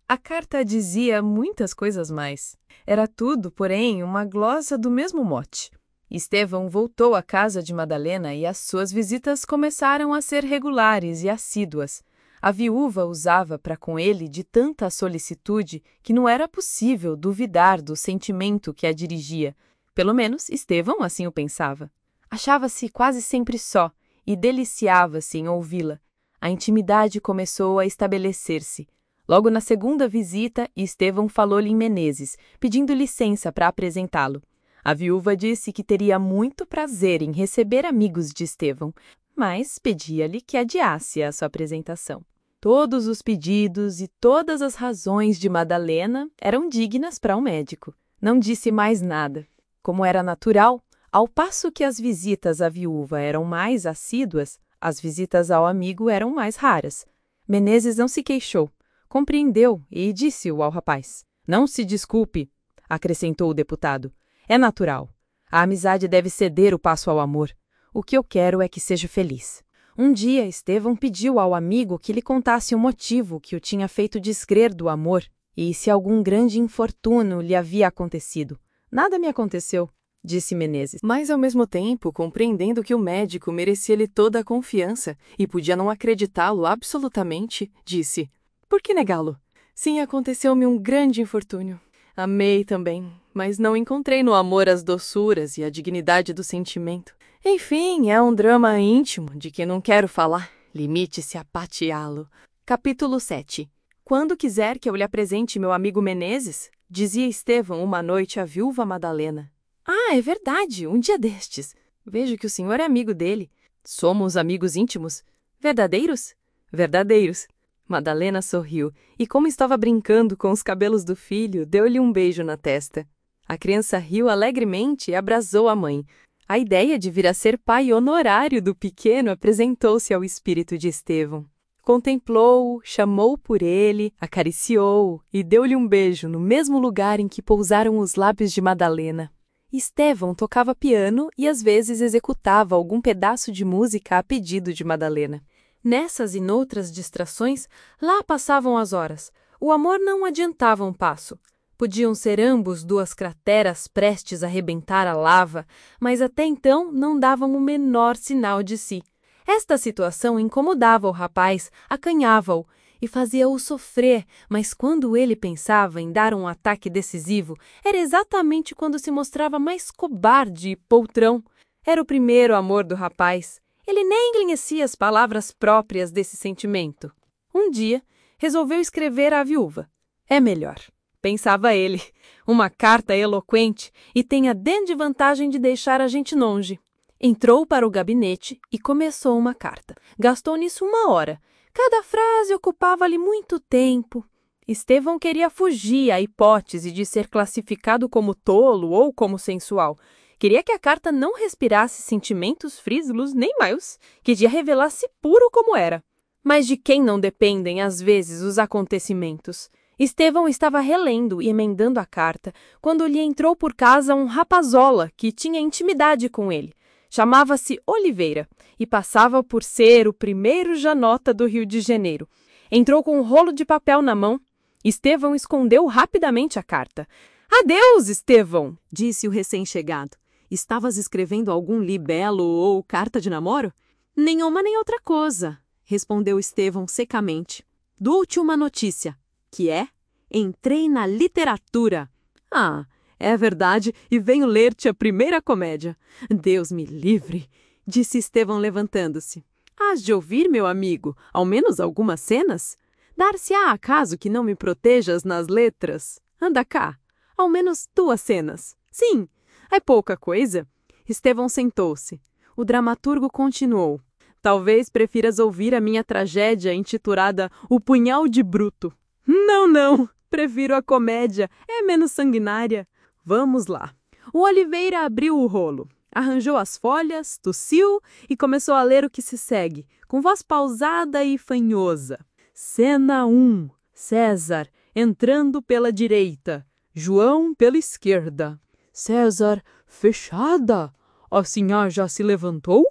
A carta dizia muitas coisas mais. Era tudo, porém, uma glosa do mesmo mote. Estevão voltou à casa de Madalena e as suas visitas começaram a ser regulares e assíduas. A viúva usava para com ele de tanta solicitude que não era possível duvidar do sentimento que a dirigia. Pelo menos Estevão assim o pensava. Achava-se quase sempre só e deliciava-se em ouvi-la. A intimidade começou a estabelecer-se. Logo na segunda visita, Estevão falou-lhe em Menezes, pedindo licença para apresentá-lo. A viúva disse que teria muito prazer em receber amigos de Estevão, mas pedia-lhe que adiasse a sua apresentação. Todos os pedidos e todas as razões de Madalena eram dignas para um médico. Não disse mais nada. Como era natural, ao passo que as visitas à viúva eram mais assíduas, as visitas ao amigo eram mais raras. Menezes não se queixou. Compreendeu e disse-o ao rapaz. Não se desculpe, acrescentou o deputado. É natural. A amizade deve ceder o passo ao amor. O que eu quero é que seja feliz. Um dia, Estevão pediu ao amigo que lhe contasse o motivo que o tinha feito descrer do amor e se algum grande infortúnio lhe havia acontecido. Nada me aconteceu, disse Menezes. Mas, ao mesmo tempo, compreendendo que o médico merecia-lhe toda a confiança e podia não acreditá-lo absolutamente, disse: Por que negá-lo? Sim, aconteceu-me um grande infortúnio. Amei também, mas não encontrei no amor as doçuras e a dignidade do sentimento. Enfim, é um drama íntimo de que não quero falar. Limite-se a pateá-lo. Capítulo 7. Quando quiser que eu lhe apresente meu amigo Menezes, dizia Estevão uma noite à viúva Madalena. Ah, é verdade, um dia destes. Vejo que o senhor é amigo dele. Somos amigos íntimos? Verdadeiros? Verdadeiros. Madalena sorriu e, como estava brincando com os cabelos do filho, deu-lhe um beijo na testa. A criança riu alegremente e abrasou a mãe. A ideia de vir a ser pai honorário do pequeno apresentou-se ao espírito de Estevão. Contemplou-o, chamou por ele, acariciou-o e deu-lhe um beijo no mesmo lugar em que pousaram os lábios de Madalena. Estevão tocava piano e às vezes executava algum pedaço de música a pedido de Madalena. Nessas e noutras distrações, lá passavam as horas. O amor não adiantava um passo. Podiam ser ambos duas crateras prestes a rebentar a lava, mas até então não davam o menor sinal de si. Esta situação incomodava o rapaz, acanhava-o e fazia-o sofrer, mas quando ele pensava em dar um ataque decisivo, era exatamente quando se mostrava mais cobarde e poltrão. Era o primeiro amor do rapaz. Ele nem conhecia as palavras próprias desse sentimento. Um dia, resolveu escrever à viúva. É melhor, pensava ele, uma carta eloquente e tem a grande vantagem de deixar a gente longe. Entrou para o gabinete e começou uma carta. Gastou nisso 1 hora. Cada frase ocupava-lhe muito tempo. Estevão queria fugir à hipótese de ser classificado como tolo ou como sensual. Queria que a carta não respirasse sentimentos frívolos nem mais, que a revelasse puro como era. Mas de quem não dependem, às vezes, os acontecimentos? Estevão estava relendo e emendando a carta quando lhe entrou por casa um rapazola que tinha intimidade com ele. Chamava-se Oliveira e passava por ser o primeiro janota do Rio de Janeiro. Entrou com um rolo de papel na mão. Estevão escondeu rapidamente a carta. Adeus, Estevão, disse o recém-chegado. Estavas escrevendo algum libelo ou carta de namoro? Nenhuma nem outra coisa, respondeu Estevão secamente. Dou-te uma notícia, que é: entrei na literatura. Ah, é verdade, e venho ler-te a primeira comédia. Deus me livre, disse Estevão levantando-se. Hás de ouvir, meu amigo, ao menos algumas cenas? Dar-se-á acaso que não me protejas nas letras? Anda cá, ao menos 2 cenas. Sim, é pouca coisa. Estevão sentou-se. O dramaturgo continuou. Talvez prefiras ouvir a minha tragédia intitulada O Punhal de Bruto. Não, prefiro a comédia, é menos sanguinária. Vamos lá. O Oliveira abriu o rolo, arranjou as folhas, tossiu e começou a ler o que se segue, com voz pausada e fanhosa. Cena 1. César, entrando pela direita. João pela esquerda. César, fechada. A sinhá já se levantou?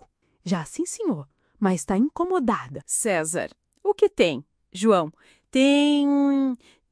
Já, sim, senhor, mas está incomodada. César, o que tem? João,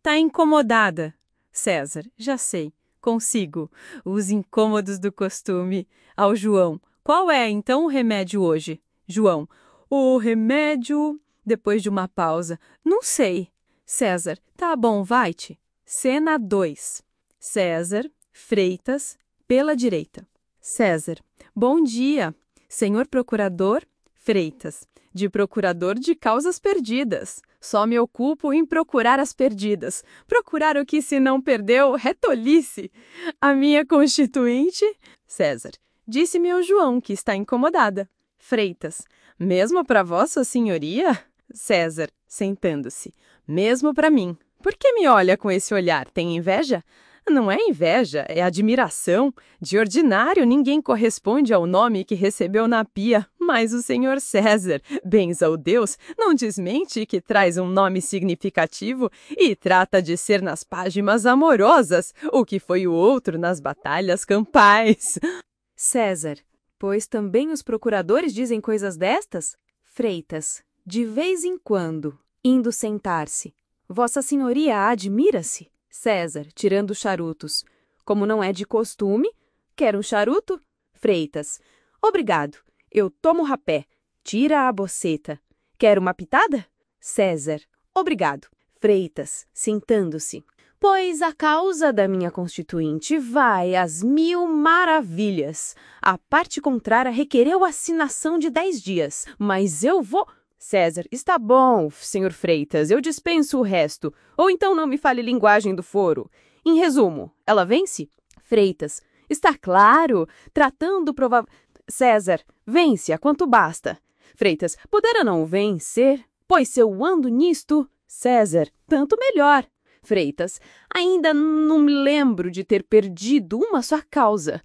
tá incomodada. César, já sei, consigo. Os incômodos do costume. Ao João, qual é então o remédio hoje? João, o remédio... Depois de uma pausa, não sei. César, tá bom, vai-te. Cena 2. César, Freitas, pela direita. César, bom dia. Senhor procurador, Freitas, de procurador de causas perdidas. Só me ocupo em procurar as perdidas. Procurar o que se não perdeu é tolice. A minha constituinte, César, disse-me ao João que está incomodada. Freitas, mesmo para vossa senhoria? César, sentando-se, mesmo para mim. Por que me olha com esse olhar? Tem inveja? Não é inveja, é admiração. De ordinário, ninguém corresponde ao nome que recebeu na pia, mas o senhor César, bens ao Deus, não desmente que traz um nome significativo e trata de ser nas páginas amorosas, o que foi o outro nas batalhas campais. César, pois também os procuradores dizem coisas destas? Freitas, de vez em quando, indo sentar-se. Vossa senhoria admira-se? César, tirando charutos. Como não é de costume, quer um charuto? Freitas, obrigado, eu tomo rapé. Tira a boceta. Quer uma pitada? César, obrigado. Freitas, sentando-se. Pois a causa da minha constituinte vai às 1000 maravilhas. A parte contrária requereu assinação de 10 dias, mas eu vou... César, está bom, senhor Freitas, eu dispenso o resto. Ou então não me fale linguagem do foro. Em resumo, ela vence? Freitas, está claro, tratando provável... César, vence a quanto basta. Freitas, pudera não vencer? Pois se eu ando nisto... César, tanto melhor. Freitas, ainda não me lembro de ter perdido uma só causa.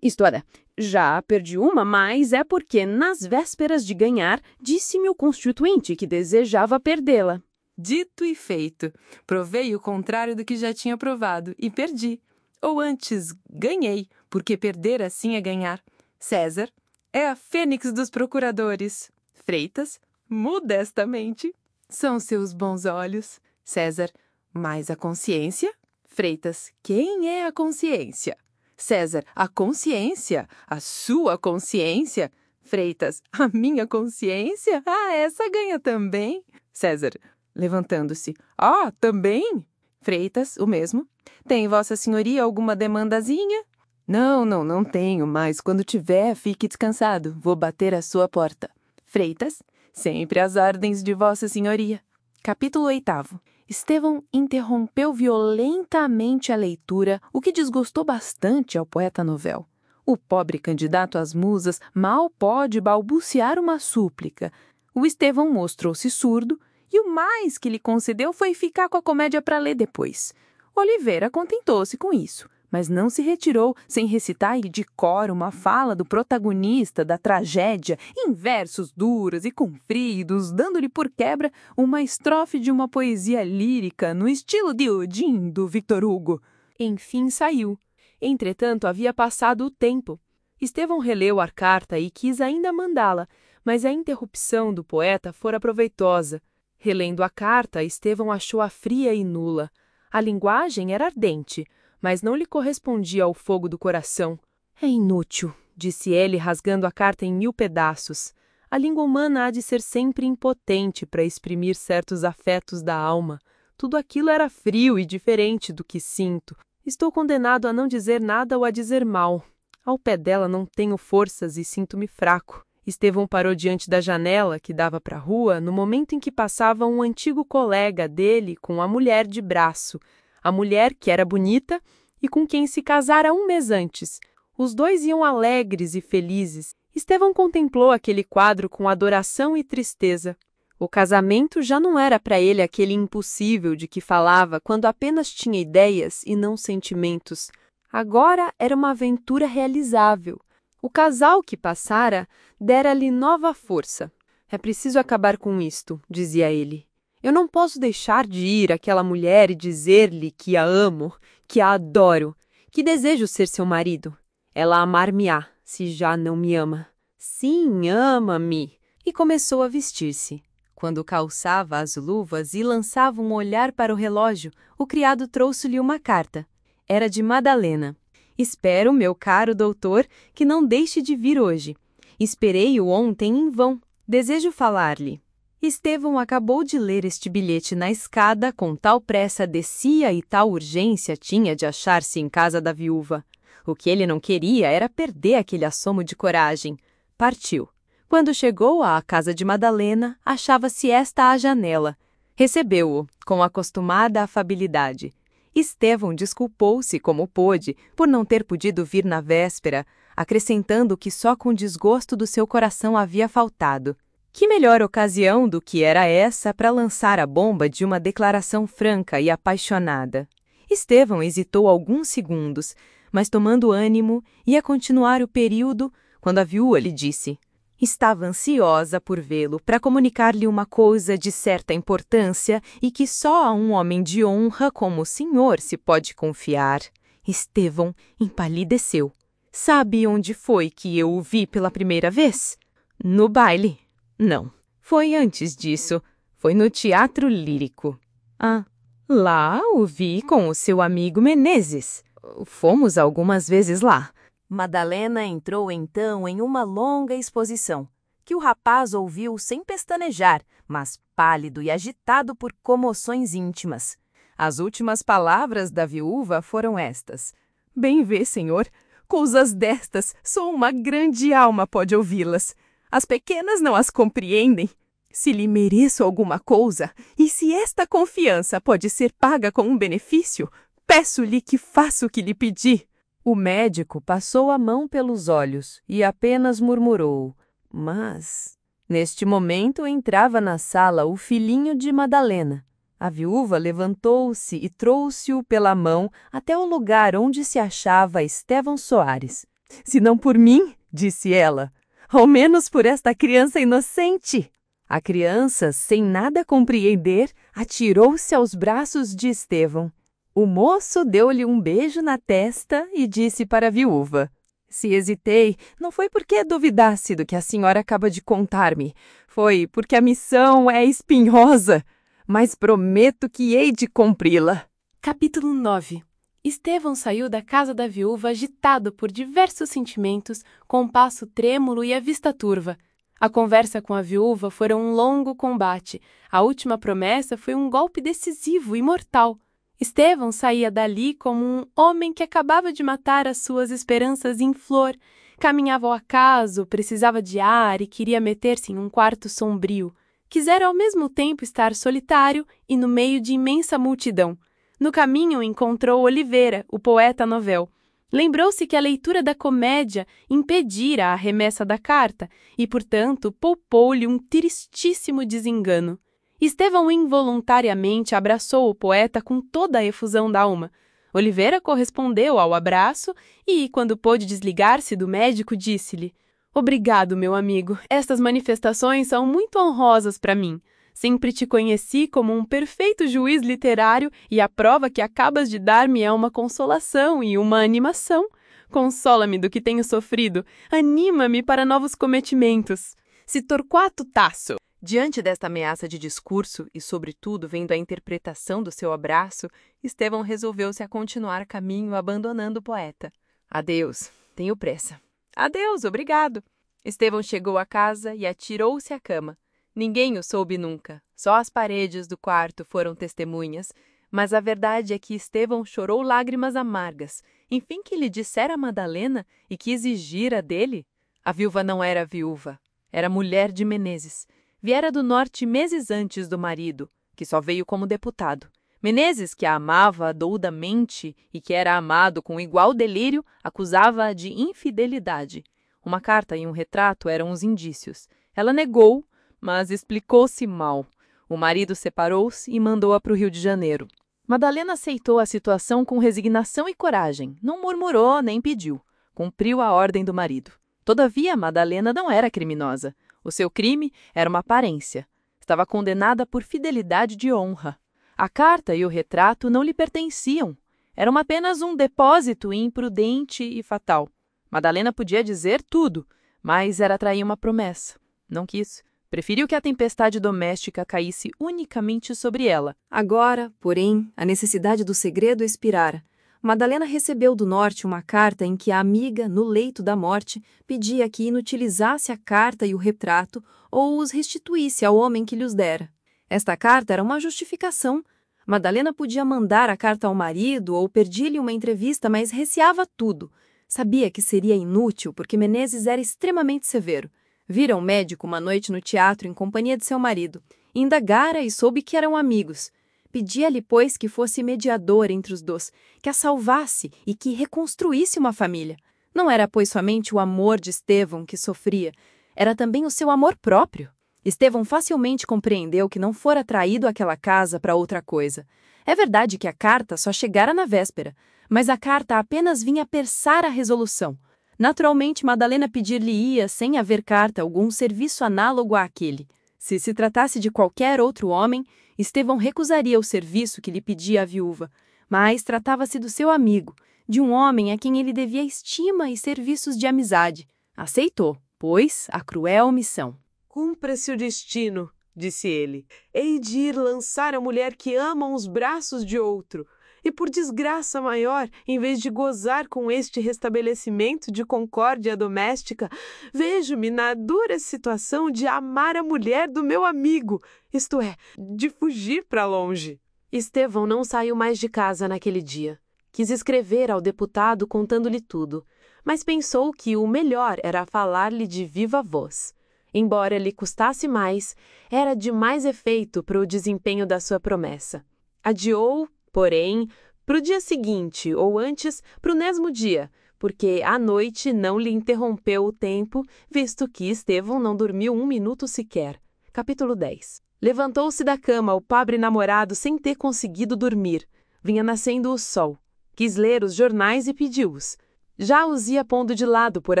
Isto é, já perdi uma, mas é porque, nas vésperas de ganhar, disse-me o constituinte que desejava perdê-la. Dito e feito. Provei o contrário do que já tinha provado e perdi. Ou antes, ganhei, porque perder assim é ganhar. César é a fênix dos procuradores. Freitas, modestamente, são seus bons olhos. César, mas a consciência? Freitas, quem é a consciência? César, a consciência? A sua consciência? Freitas, a minha consciência? Ah, essa ganha também. César, levantando-se. Ah, também? Freitas, o mesmo. Tem vossa senhoria alguma demandazinha? Não tenho, mas quando tiver, fique descansado. Vou bater à sua porta. Freitas, sempre às ordens de vossa senhoria. Capítulo 8º. Estevão interrompeu violentamente a leitura, o que desgostou bastante ao poeta novel. O pobre candidato às musas mal pode balbuciar uma súplica. O Estevão mostrou-se surdo e o mais que lhe concedeu foi ficar com a comédia para ler depois. Oliveira contentou-se com isso, mas não se retirou sem recitar-lhe de cor uma fala do protagonista da tragédia, em versos duros e compridos, dando-lhe por quebra uma estrofe de uma poesia lírica no estilo de Odin do Victor Hugo. Enfim saiu. Entretanto, havia passado o tempo. Estevão releu a carta e quis ainda mandá-la, mas a interrupção do poeta fora proveitosa. Relendo a carta, Estevão achou-a fria e nula. A linguagem era ardente, mas não lhe correspondia ao fogo do coração. É inútil, disse ele, rasgando a carta em 1000 pedaços. A língua humana há de ser sempre impotente para exprimir certos afetos da alma. Tudo aquilo era frio e diferente do que sinto. Estou condenado a não dizer nada ou a dizer mal. Ao pé dela não tenho forças e sinto-me fraco. Estevão parou diante da janela que dava para a rua no momento em que passava um antigo colega dele com a mulher de braço, a mulher que era bonita e com quem se casara um mês antes. Os dois iam alegres e felizes. Estevão contemplou aquele quadro com adoração e tristeza. O casamento já não era para ele aquele impossível de que falava quando apenas tinha ideias e não sentimentos. Agora era uma aventura realizável. O casal que passara dera-lhe nova força. É preciso acabar com isto, dizia ele. Eu não posso deixar de ir àquela mulher e dizer-lhe que a amo, que a adoro, que desejo ser seu marido. Ela amar-me-á, se já não me ama. Sim, ama-me. E começou a vestir-se. Quando calçava as luvas e lançava um olhar para o relógio, o criado trouxe-lhe uma carta. Era de Madalena. Espero, meu caro doutor, que não deixe de vir hoje. Esperei-o ontem em vão. Desejo falar-lhe. Estevão acabou de ler este bilhete na escada, com tal pressa descia e tal urgência tinha de achar-se em casa da viúva. O que ele não queria era perder aquele assomo de coragem. Partiu. Quando chegou à casa de Madalena, achava-se esta à janela. Recebeu-o, com a acostumada afabilidade. Estevão desculpou-se como pôde por não ter podido vir na véspera, acrescentando que só com desgosto do seu coração havia faltado. Que melhor ocasião do que era essa para lançar a bomba de uma declaração franca e apaixonada? Estevão hesitou alguns segundos, mas tomando ânimo, ia continuar o período quando a viúva lhe disse: estava ansiosa por vê-lo para comunicar-lhe uma coisa de certa importância e que só a um homem de honra como o senhor se pode confiar. Estevão empalideceu. Sabe onde foi que eu o vi pela primeira vez? No baile. Não. Foi antes disso. Foi no Teatro Lírico. Ah, lá o vi com o seu amigo Menezes. Fomos algumas vezes lá. Madalena entrou então em uma longa exposição, que o rapaz ouviu sem pestanejar, mas pálido e agitado por comoções íntimas. As últimas palavras da viúva foram estas: bem vê, senhor, coisas destas, só uma grande alma pode ouvi-las. As pequenas não as compreendem. Se lhe mereço alguma coisa, e se esta confiança pode ser paga com um benefício, peço-lhe que faça o que lhe pedi. O médico passou a mão pelos olhos e apenas murmurou: mas... Neste momento entrava na sala o filhinho de Madalena. A viúva levantou-se e trouxe-o pela mão até o lugar onde se achava Estevão Soares. Se não por mim, disse ela, ao menos por esta criança inocente. A criança, sem nada compreender, atirou-se aos braços de Estevão. O moço deu-lhe um beijo na testa e disse para a viúva: se hesitei, não foi porque duvidasse do que a senhora acaba de contar-me. Foi porque a missão é espinhosa, mas prometo que hei de cumpri-la. Capítulo 9. Estevão saiu da casa da viúva agitado por diversos sentimentos, com um passo trêmulo e a vista turva. A conversa com a viúva foi um longo combate. A última promessa foi um golpe decisivo e mortal. Estevão saía dali como um homem que acabava de matar as suas esperanças em flor. Caminhava ao acaso, precisava de ar e queria meter-se em um quarto sombrio. Quisera ao mesmo tempo estar solitário e no meio de imensa multidão. No caminho encontrou Oliveira, o poeta novel. Lembrou-se que a leitura da comédia impedira a remessa da carta e, portanto, poupou-lhe um tristíssimo desengano. Estevão involuntariamente abraçou o poeta com toda a efusão da alma. Oliveira correspondeu ao abraço e, quando pôde desligar-se do médico, disse-lhe: obrigado, meu amigo. Estas manifestações são muito honrosas para mim. Sempre te conheci como um perfeito juiz literário e a prova que acabas de dar-me é uma consolação e uma animação. Consola-me do que tenho sofrido. Anima-me para novos cometimentos. Se Torquato Tasso. Diante desta ameaça de discurso e, sobretudo, vendo a interpretação do seu abraço, Estevão resolveu-se a continuar caminho, abandonando o poeta. Adeus, tenho pressa. Adeus, obrigado. Estevão chegou à casa e atirou-se à cama. Ninguém o soube nunca, só as paredes do quarto foram testemunhas, mas a verdade é que Estevão chorou lágrimas amargas, enfim que lhe dissera a Madalena e que exigira dele. A viúva não era viúva, Era mulher de Menezes. Viera do norte meses antes do marido, que só veio como deputado. Menezes, que a amava doudamente e que era amado com igual delírio, acusava-a de infidelidade. Uma carta e um retrato eram os indícios. Ela negou, mas explicou-se mal. O marido separou-se e mandou-a para o Rio de Janeiro. Madalena aceitou a situação com resignação e coragem. Não murmurou nem pediu. Cumpriu a ordem do marido. Todavia, Madalena não era criminosa. O seu crime era uma aparência. Estava condenada por fidelidade de honra. A carta e o retrato não lhe pertenciam. Eram apenas um depósito imprudente e fatal. Madalena podia dizer tudo, mas era trair uma promessa. Não quis. Preferiu que a tempestade doméstica caísse unicamente sobre ela. Agora, porém, a necessidade do segredo expirara. Madalena recebeu do norte uma carta em que a amiga, no leito da morte, pedia que inutilizasse a carta e o retrato ou os restituísse ao homem que lhes dera. Esta carta era uma justificação. Madalena podia mandar a carta ao marido ou pedir-lhe uma entrevista, mas receava tudo. Sabia que seria inútil porque Menezes era extremamente severo. Vira um médico uma noite no teatro em companhia de seu marido. Indagara e soube que eram amigos. Pedia-lhe, pois, que fosse mediador entre os dois, que a salvasse e que reconstruísse uma família. Não era, pois, somente o amor de Estevão que sofria, era também o seu amor próprio. Estevão facilmente compreendeu que não fora traído àquela casa para outra coisa. É verdade que a carta só chegara na véspera, mas a carta apenas vinha apressar a resolução. Naturalmente, Madalena pedir-lhe-ia, sem haver carta, algum serviço análogo àquele. Se tratasse de qualquer outro homem, Estevão recusaria o serviço que lhe pedia a viúva, mas tratava-se do seu amigo, de um homem a quem ele devia estima e serviços de amizade. Aceitou, pois, a cruel missão. Cumpra-se o destino, disse ele. Hei de ir lançar a mulher que ama os braços de outro. E por desgraça maior, em vez de gozar com este restabelecimento de concórdia doméstica, vejo-me na dura situação de amar a mulher do meu amigo, isto é, de fugir para longe. Estevão não saiu mais de casa naquele dia. Quis escrever ao deputado contando-lhe tudo, mas pensou que o melhor era falar-lhe de viva voz. Embora lhe custasse mais, era de mais efeito para o desempenho da sua promessa. Adiou, porém, para o dia seguinte, ou antes, para o mesmo dia, porque à noite não lhe interrompeu o tempo, visto que Estevão não dormiu 1 minuto sequer. Capítulo 10. Levantou-se da cama o pobre namorado sem ter conseguido dormir. Vinha nascendo o sol. Quis ler os jornais e pediu-os. Já os ia pondo de lado por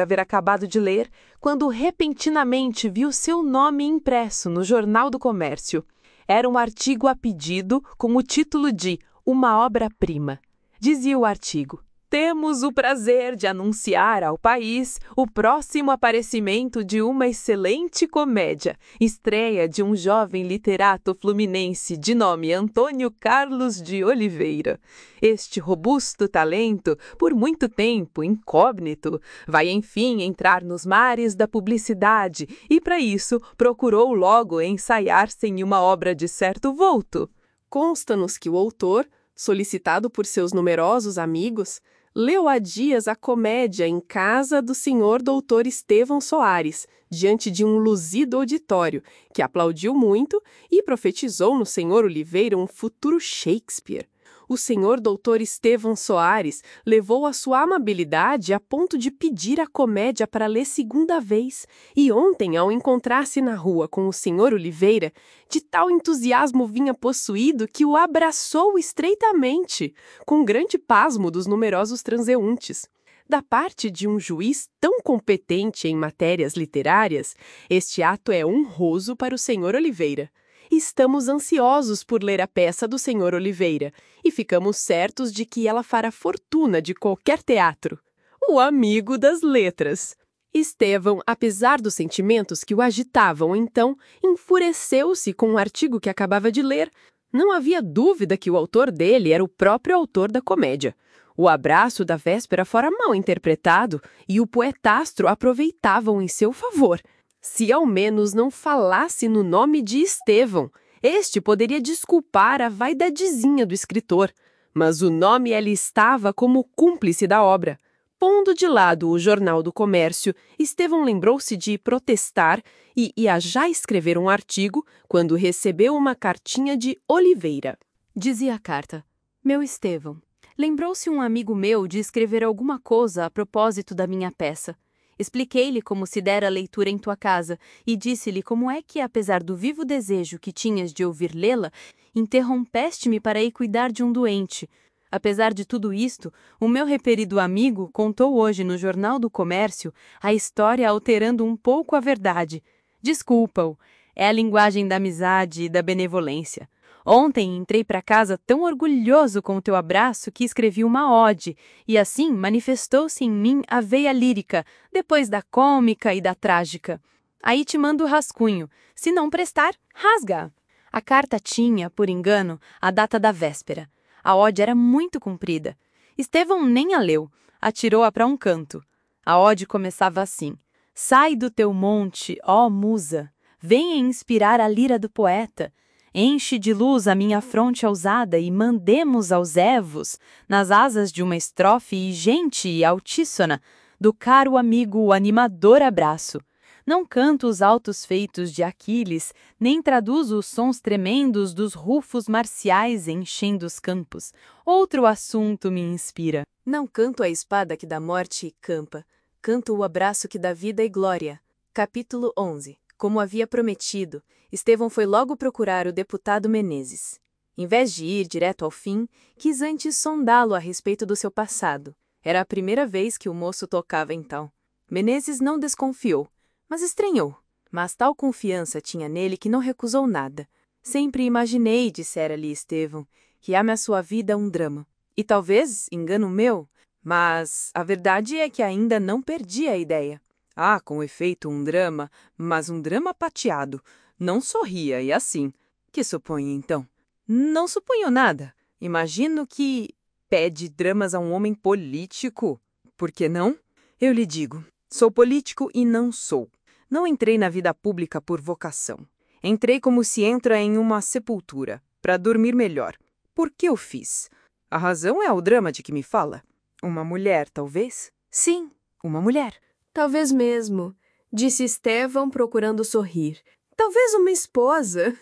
haver acabado de ler, quando repentinamente viu seu nome impresso no Jornal do Comércio. Era um artigo a pedido com o título de Uma Obra-Prima. Dizia o artigo: temos o prazer de anunciar ao país o próximo aparecimento de uma excelente comédia, estreia de um jovem literato fluminense de nome Antônio Carlos de Oliveira. Este robusto talento, por muito tempo incógnito, vai enfim entrar nos mares da publicidade e, para isso, procurou logo ensaiar-se em uma obra de certo vulto. Consta-nos que o autor, solicitado por seus numerosos amigos, leu há dias a comédia em casa do senhor doutor Estevão Soares, diante de um luzido auditório, que aplaudiu muito e profetizou no senhor Oliveira um futuro Shakespeare. O senhor doutor Estevão Soares levou a sua amabilidade a ponto de pedir a comédia para ler segunda vez, e ontem, ao encontrar-se na rua com o senhor Oliveira, de tal entusiasmo vinha possuído que o abraçou estreitamente, com grande pasmo dos numerosos transeuntes. Da parte de um juiz tão competente em matérias literárias, este ato é honroso para o senhor Oliveira. Estamos ansiosos por ler a peça do senhor Oliveira e ficamos certos de que ela fará fortuna de qualquer teatro. O amigo das letras. Estevão, apesar dos sentimentos que o agitavam então, enfureceu-se com o artigo que acabava de ler. Não havia dúvida que o autor dele era o próprio autor da comédia. O abraço da véspera fora mal interpretado e o poetastro aproveitavam em seu favor. Se ao menos não falasse no nome de Estevão, este poderia desculpar a vaidadezinha do escritor, mas o nome ali estava como cúmplice da obra. Pondo de lado o Jornal do Comércio, Estevão lembrou-se de protestar e ia já escrever um artigo quando recebeu uma cartinha de Oliveira. Dizia a carta: Meu Estevão, lembrou-se um amigo meu de escrever alguma coisa a propósito da minha peça. Expliquei-lhe como se dera a leitura em tua casa e disse-lhe como é que, apesar do vivo desejo que tinhas de ouvir lê-la, interrompeste-me para ir cuidar de um doente. Apesar de tudo isto, o meu referido amigo contou hoje no Jornal do Comércio a história alterando um pouco a verdade. Desculpa-o, é a linguagem da amizade e da benevolência. Ontem entrei para casa tão orgulhoso com o teu abraço que escrevi uma ode, e assim manifestou-se em mim a veia lírica, depois da cômica e da trágica. Aí te mando o rascunho. Se não prestar, rasga. A carta tinha, por engano, a data da véspera. A ode era muito comprida. Estevão nem a leu, atirou-a para um canto. A ode começava assim: Sai do teu monte, ó musa, venha inspirar a lira do poeta. Enche de luz a minha fronte ousada e mandemos aos evos, nas asas de uma estrofe ingente e altíssona, do caro amigo o animador abraço. Não canto os altos feitos de Aquiles, nem traduzo os sons tremendos dos rufos marciais enchendo os campos. Outro assunto me inspira. Não canto a espada que dá morte e campa, canto o abraço que dá vida e glória. Capítulo 11. Como havia prometido, Estevão foi logo procurar o deputado Menezes. Em vez de ir direto ao fim, quis antes sondá-lo a respeito do seu passado. Era a primeira vez que o moço tocava em tal. Menezes não desconfiou, mas estranhou. Mas tal confiança tinha nele que não recusou nada. Sempre imaginei, dissera-lhe Estevão, que ame a sua vida um drama. E talvez, engano meu, mas a verdade é que ainda não perdi a ideia. Ah, com efeito, um drama, mas um drama pateado. Não sorria, e assim. Que suponho, então? Não suponho nada. Imagino que pede dramas a um homem político. Por que não? Eu lhe digo, sou político e não sou. Não entrei na vida pública por vocação. Entrei como se entra em uma sepultura, para dormir melhor. Por que eu fiz? A razão é o drama de que me fala. Uma mulher, talvez? Sim, uma mulher. Talvez mesmo, disse Estevão procurando sorrir. Talvez uma esposa.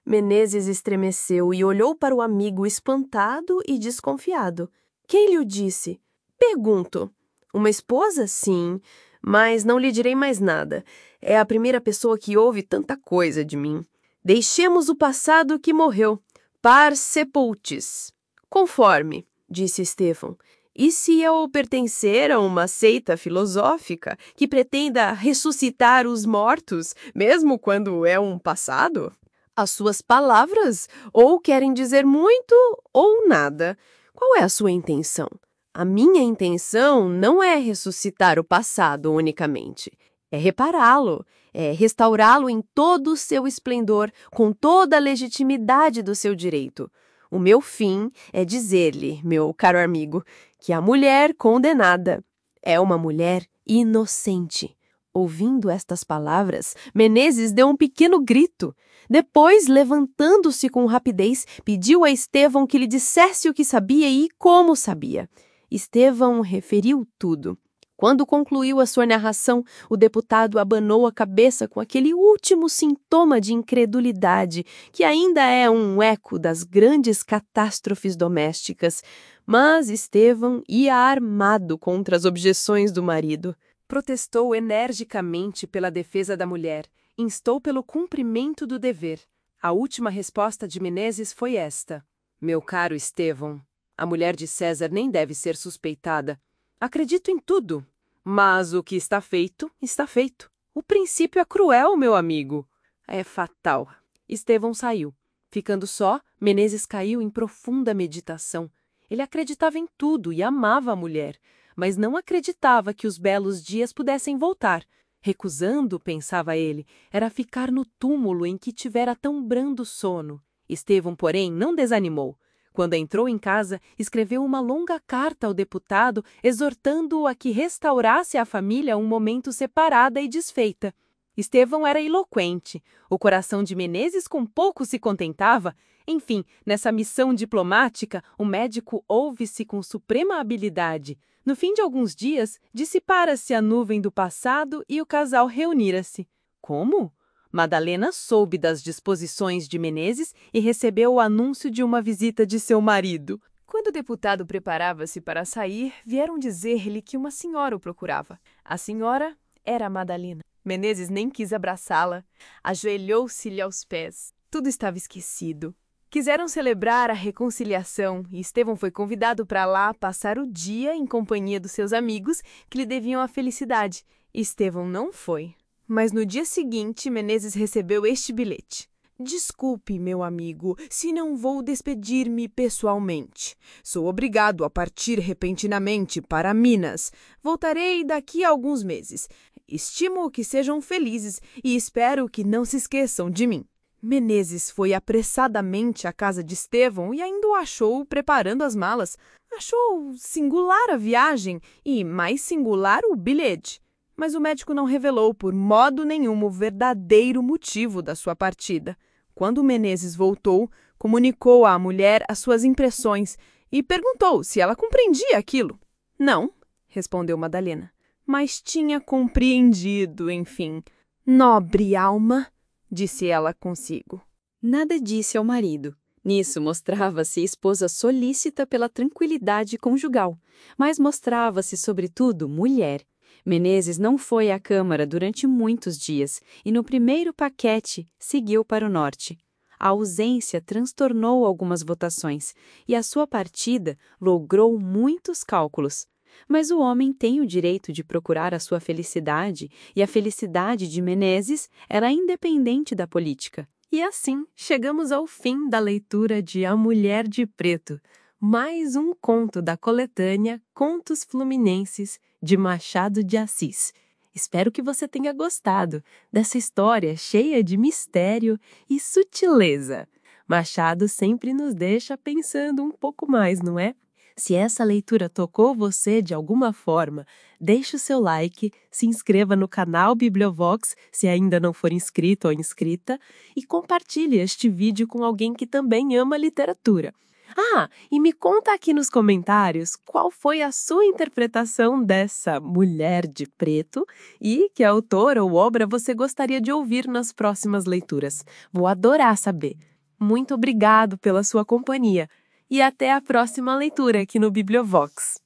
Menezes estremeceu e olhou para o amigo espantado e desconfiado. Quem lhe o disse? Pergunto. Uma esposa, sim, mas não lhe direi mais nada. É a primeira pessoa que ouve tanta coisa de mim. Deixemos o passado que morreu. Par sepultis. Conforme, disse Estevão. E se eu pertencer a uma seita filosófica que pretenda ressuscitar os mortos, mesmo quando é um passado? As suas palavras ou querem dizer muito ou nada. Qual é a sua intenção? A minha intenção não é ressuscitar o passado unicamente. É repará-lo, é restaurá-lo em todo o seu esplendor, com toda a legitimidade do seu direito. O meu fim é dizer-lhe, meu caro amigo, que a mulher condenada é uma mulher inocente. Ouvindo estas palavras, Menezes deu um pequeno grito. Depois, levantando-se com rapidez, pediu a Estevão que lhe dissesse o que sabia e como sabia. Estevão referiu tudo. Quando concluiu a sua narração, o deputado abanou a cabeça com aquele último sintoma de incredulidade, que ainda é um eco das grandes catástrofes domésticas. Mas Estevão ia armado contra as objeções do marido. Protestou energicamente pela defesa da mulher, instou pelo cumprimento do dever. A última resposta de Menezes foi esta: Meu caro Estevão, a mulher de César nem deve ser suspeitada. Acredito em tudo, mas o que está feito, está feito. O princípio é cruel, meu amigo. É fatal. Estevão saiu. Ficando só, Menezes caiu em profunda meditação. Ele acreditava em tudo e amava a mulher, mas não acreditava que os belos dias pudessem voltar. Recusando, pensava ele, era ficar no túmulo em que tivera tão brando sono. Estevão, porém, não desanimou. Quando entrou em casa, escreveu uma longa carta ao deputado, exortando-o a que restaurasse a família um momento separada e desfeita. Estevão era eloquente. O coração de Menezes com pouco se contentava. Enfim, nessa missão diplomática, o médico ouve-se com suprema habilidade. No fim de alguns dias, dissipara-se a nuvem do passado e o casal reunira-se. Como? Madalena soube das disposições de Menezes e recebeu o anúncio de uma visita de seu marido. Quando o deputado preparava-se para sair, vieram dizer-lhe que uma senhora o procurava. A senhora era a Madalena. Menezes nem quis abraçá-la. Ajoelhou-se-lhe aos pés. Tudo estava esquecido. Quiseram celebrar a reconciliação e Estevão foi convidado para lá passar o dia em companhia dos seus amigos que lhe deviam a felicidade. Estevão não foi. Mas no dia seguinte, Menezes recebeu este bilhete. Desculpe, meu amigo, se não vou despedir-me pessoalmente. Sou obrigado a partir repentinamente para Minas. Voltarei daqui a alguns meses. Estimo que sejam felizes e espero que não se esqueçam de mim. Menezes foi apressadamente à casa de Estevão e ainda o achou preparando as malas. Achou singular a viagem e mais singular o bilhete. Mas o médico não revelou por modo nenhum o verdadeiro motivo da sua partida. Quando Menezes voltou, comunicou à mulher as suas impressões e perguntou se ela compreendia aquilo. Não, respondeu Madalena, mas tinha compreendido, enfim. Nobre alma, disse ela consigo. Nada disse ao marido. Nisso mostrava-se a esposa solícita pela tranquilidade conjugal, mas mostrava-se, sobretudo, mulher. Menezes não foi à Câmara durante muitos dias e, no primeiro paquete, seguiu para o norte. A ausência transtornou algumas votações e a sua partida logrou muitos cálculos. Mas o homem tem o direito de procurar a sua felicidade e a felicidade de Menezes era independente da política. E assim, chegamos ao fim da leitura de A Mulher de Preto, mais um conto da coletânea Contos Fluminenses, de Machado de Assis. Espero que você tenha gostado dessa história cheia de mistério e sutileza. Machado sempre nos deixa pensando um pouco mais, não é? Se essa leitura tocou você de alguma forma, deixe o seu like, se inscreva no canal Bibliovox, se ainda não for inscrito ou inscrita, e compartilhe este vídeo com alguém que também ama literatura. Ah, e me conta aqui nos comentários qual foi a sua interpretação dessa Mulher de Preto e que autor ou obra você gostaria de ouvir nas próximas leituras. Vou adorar saber. Muito obrigado pela sua companhia e até a próxima leitura aqui no Bibliovox.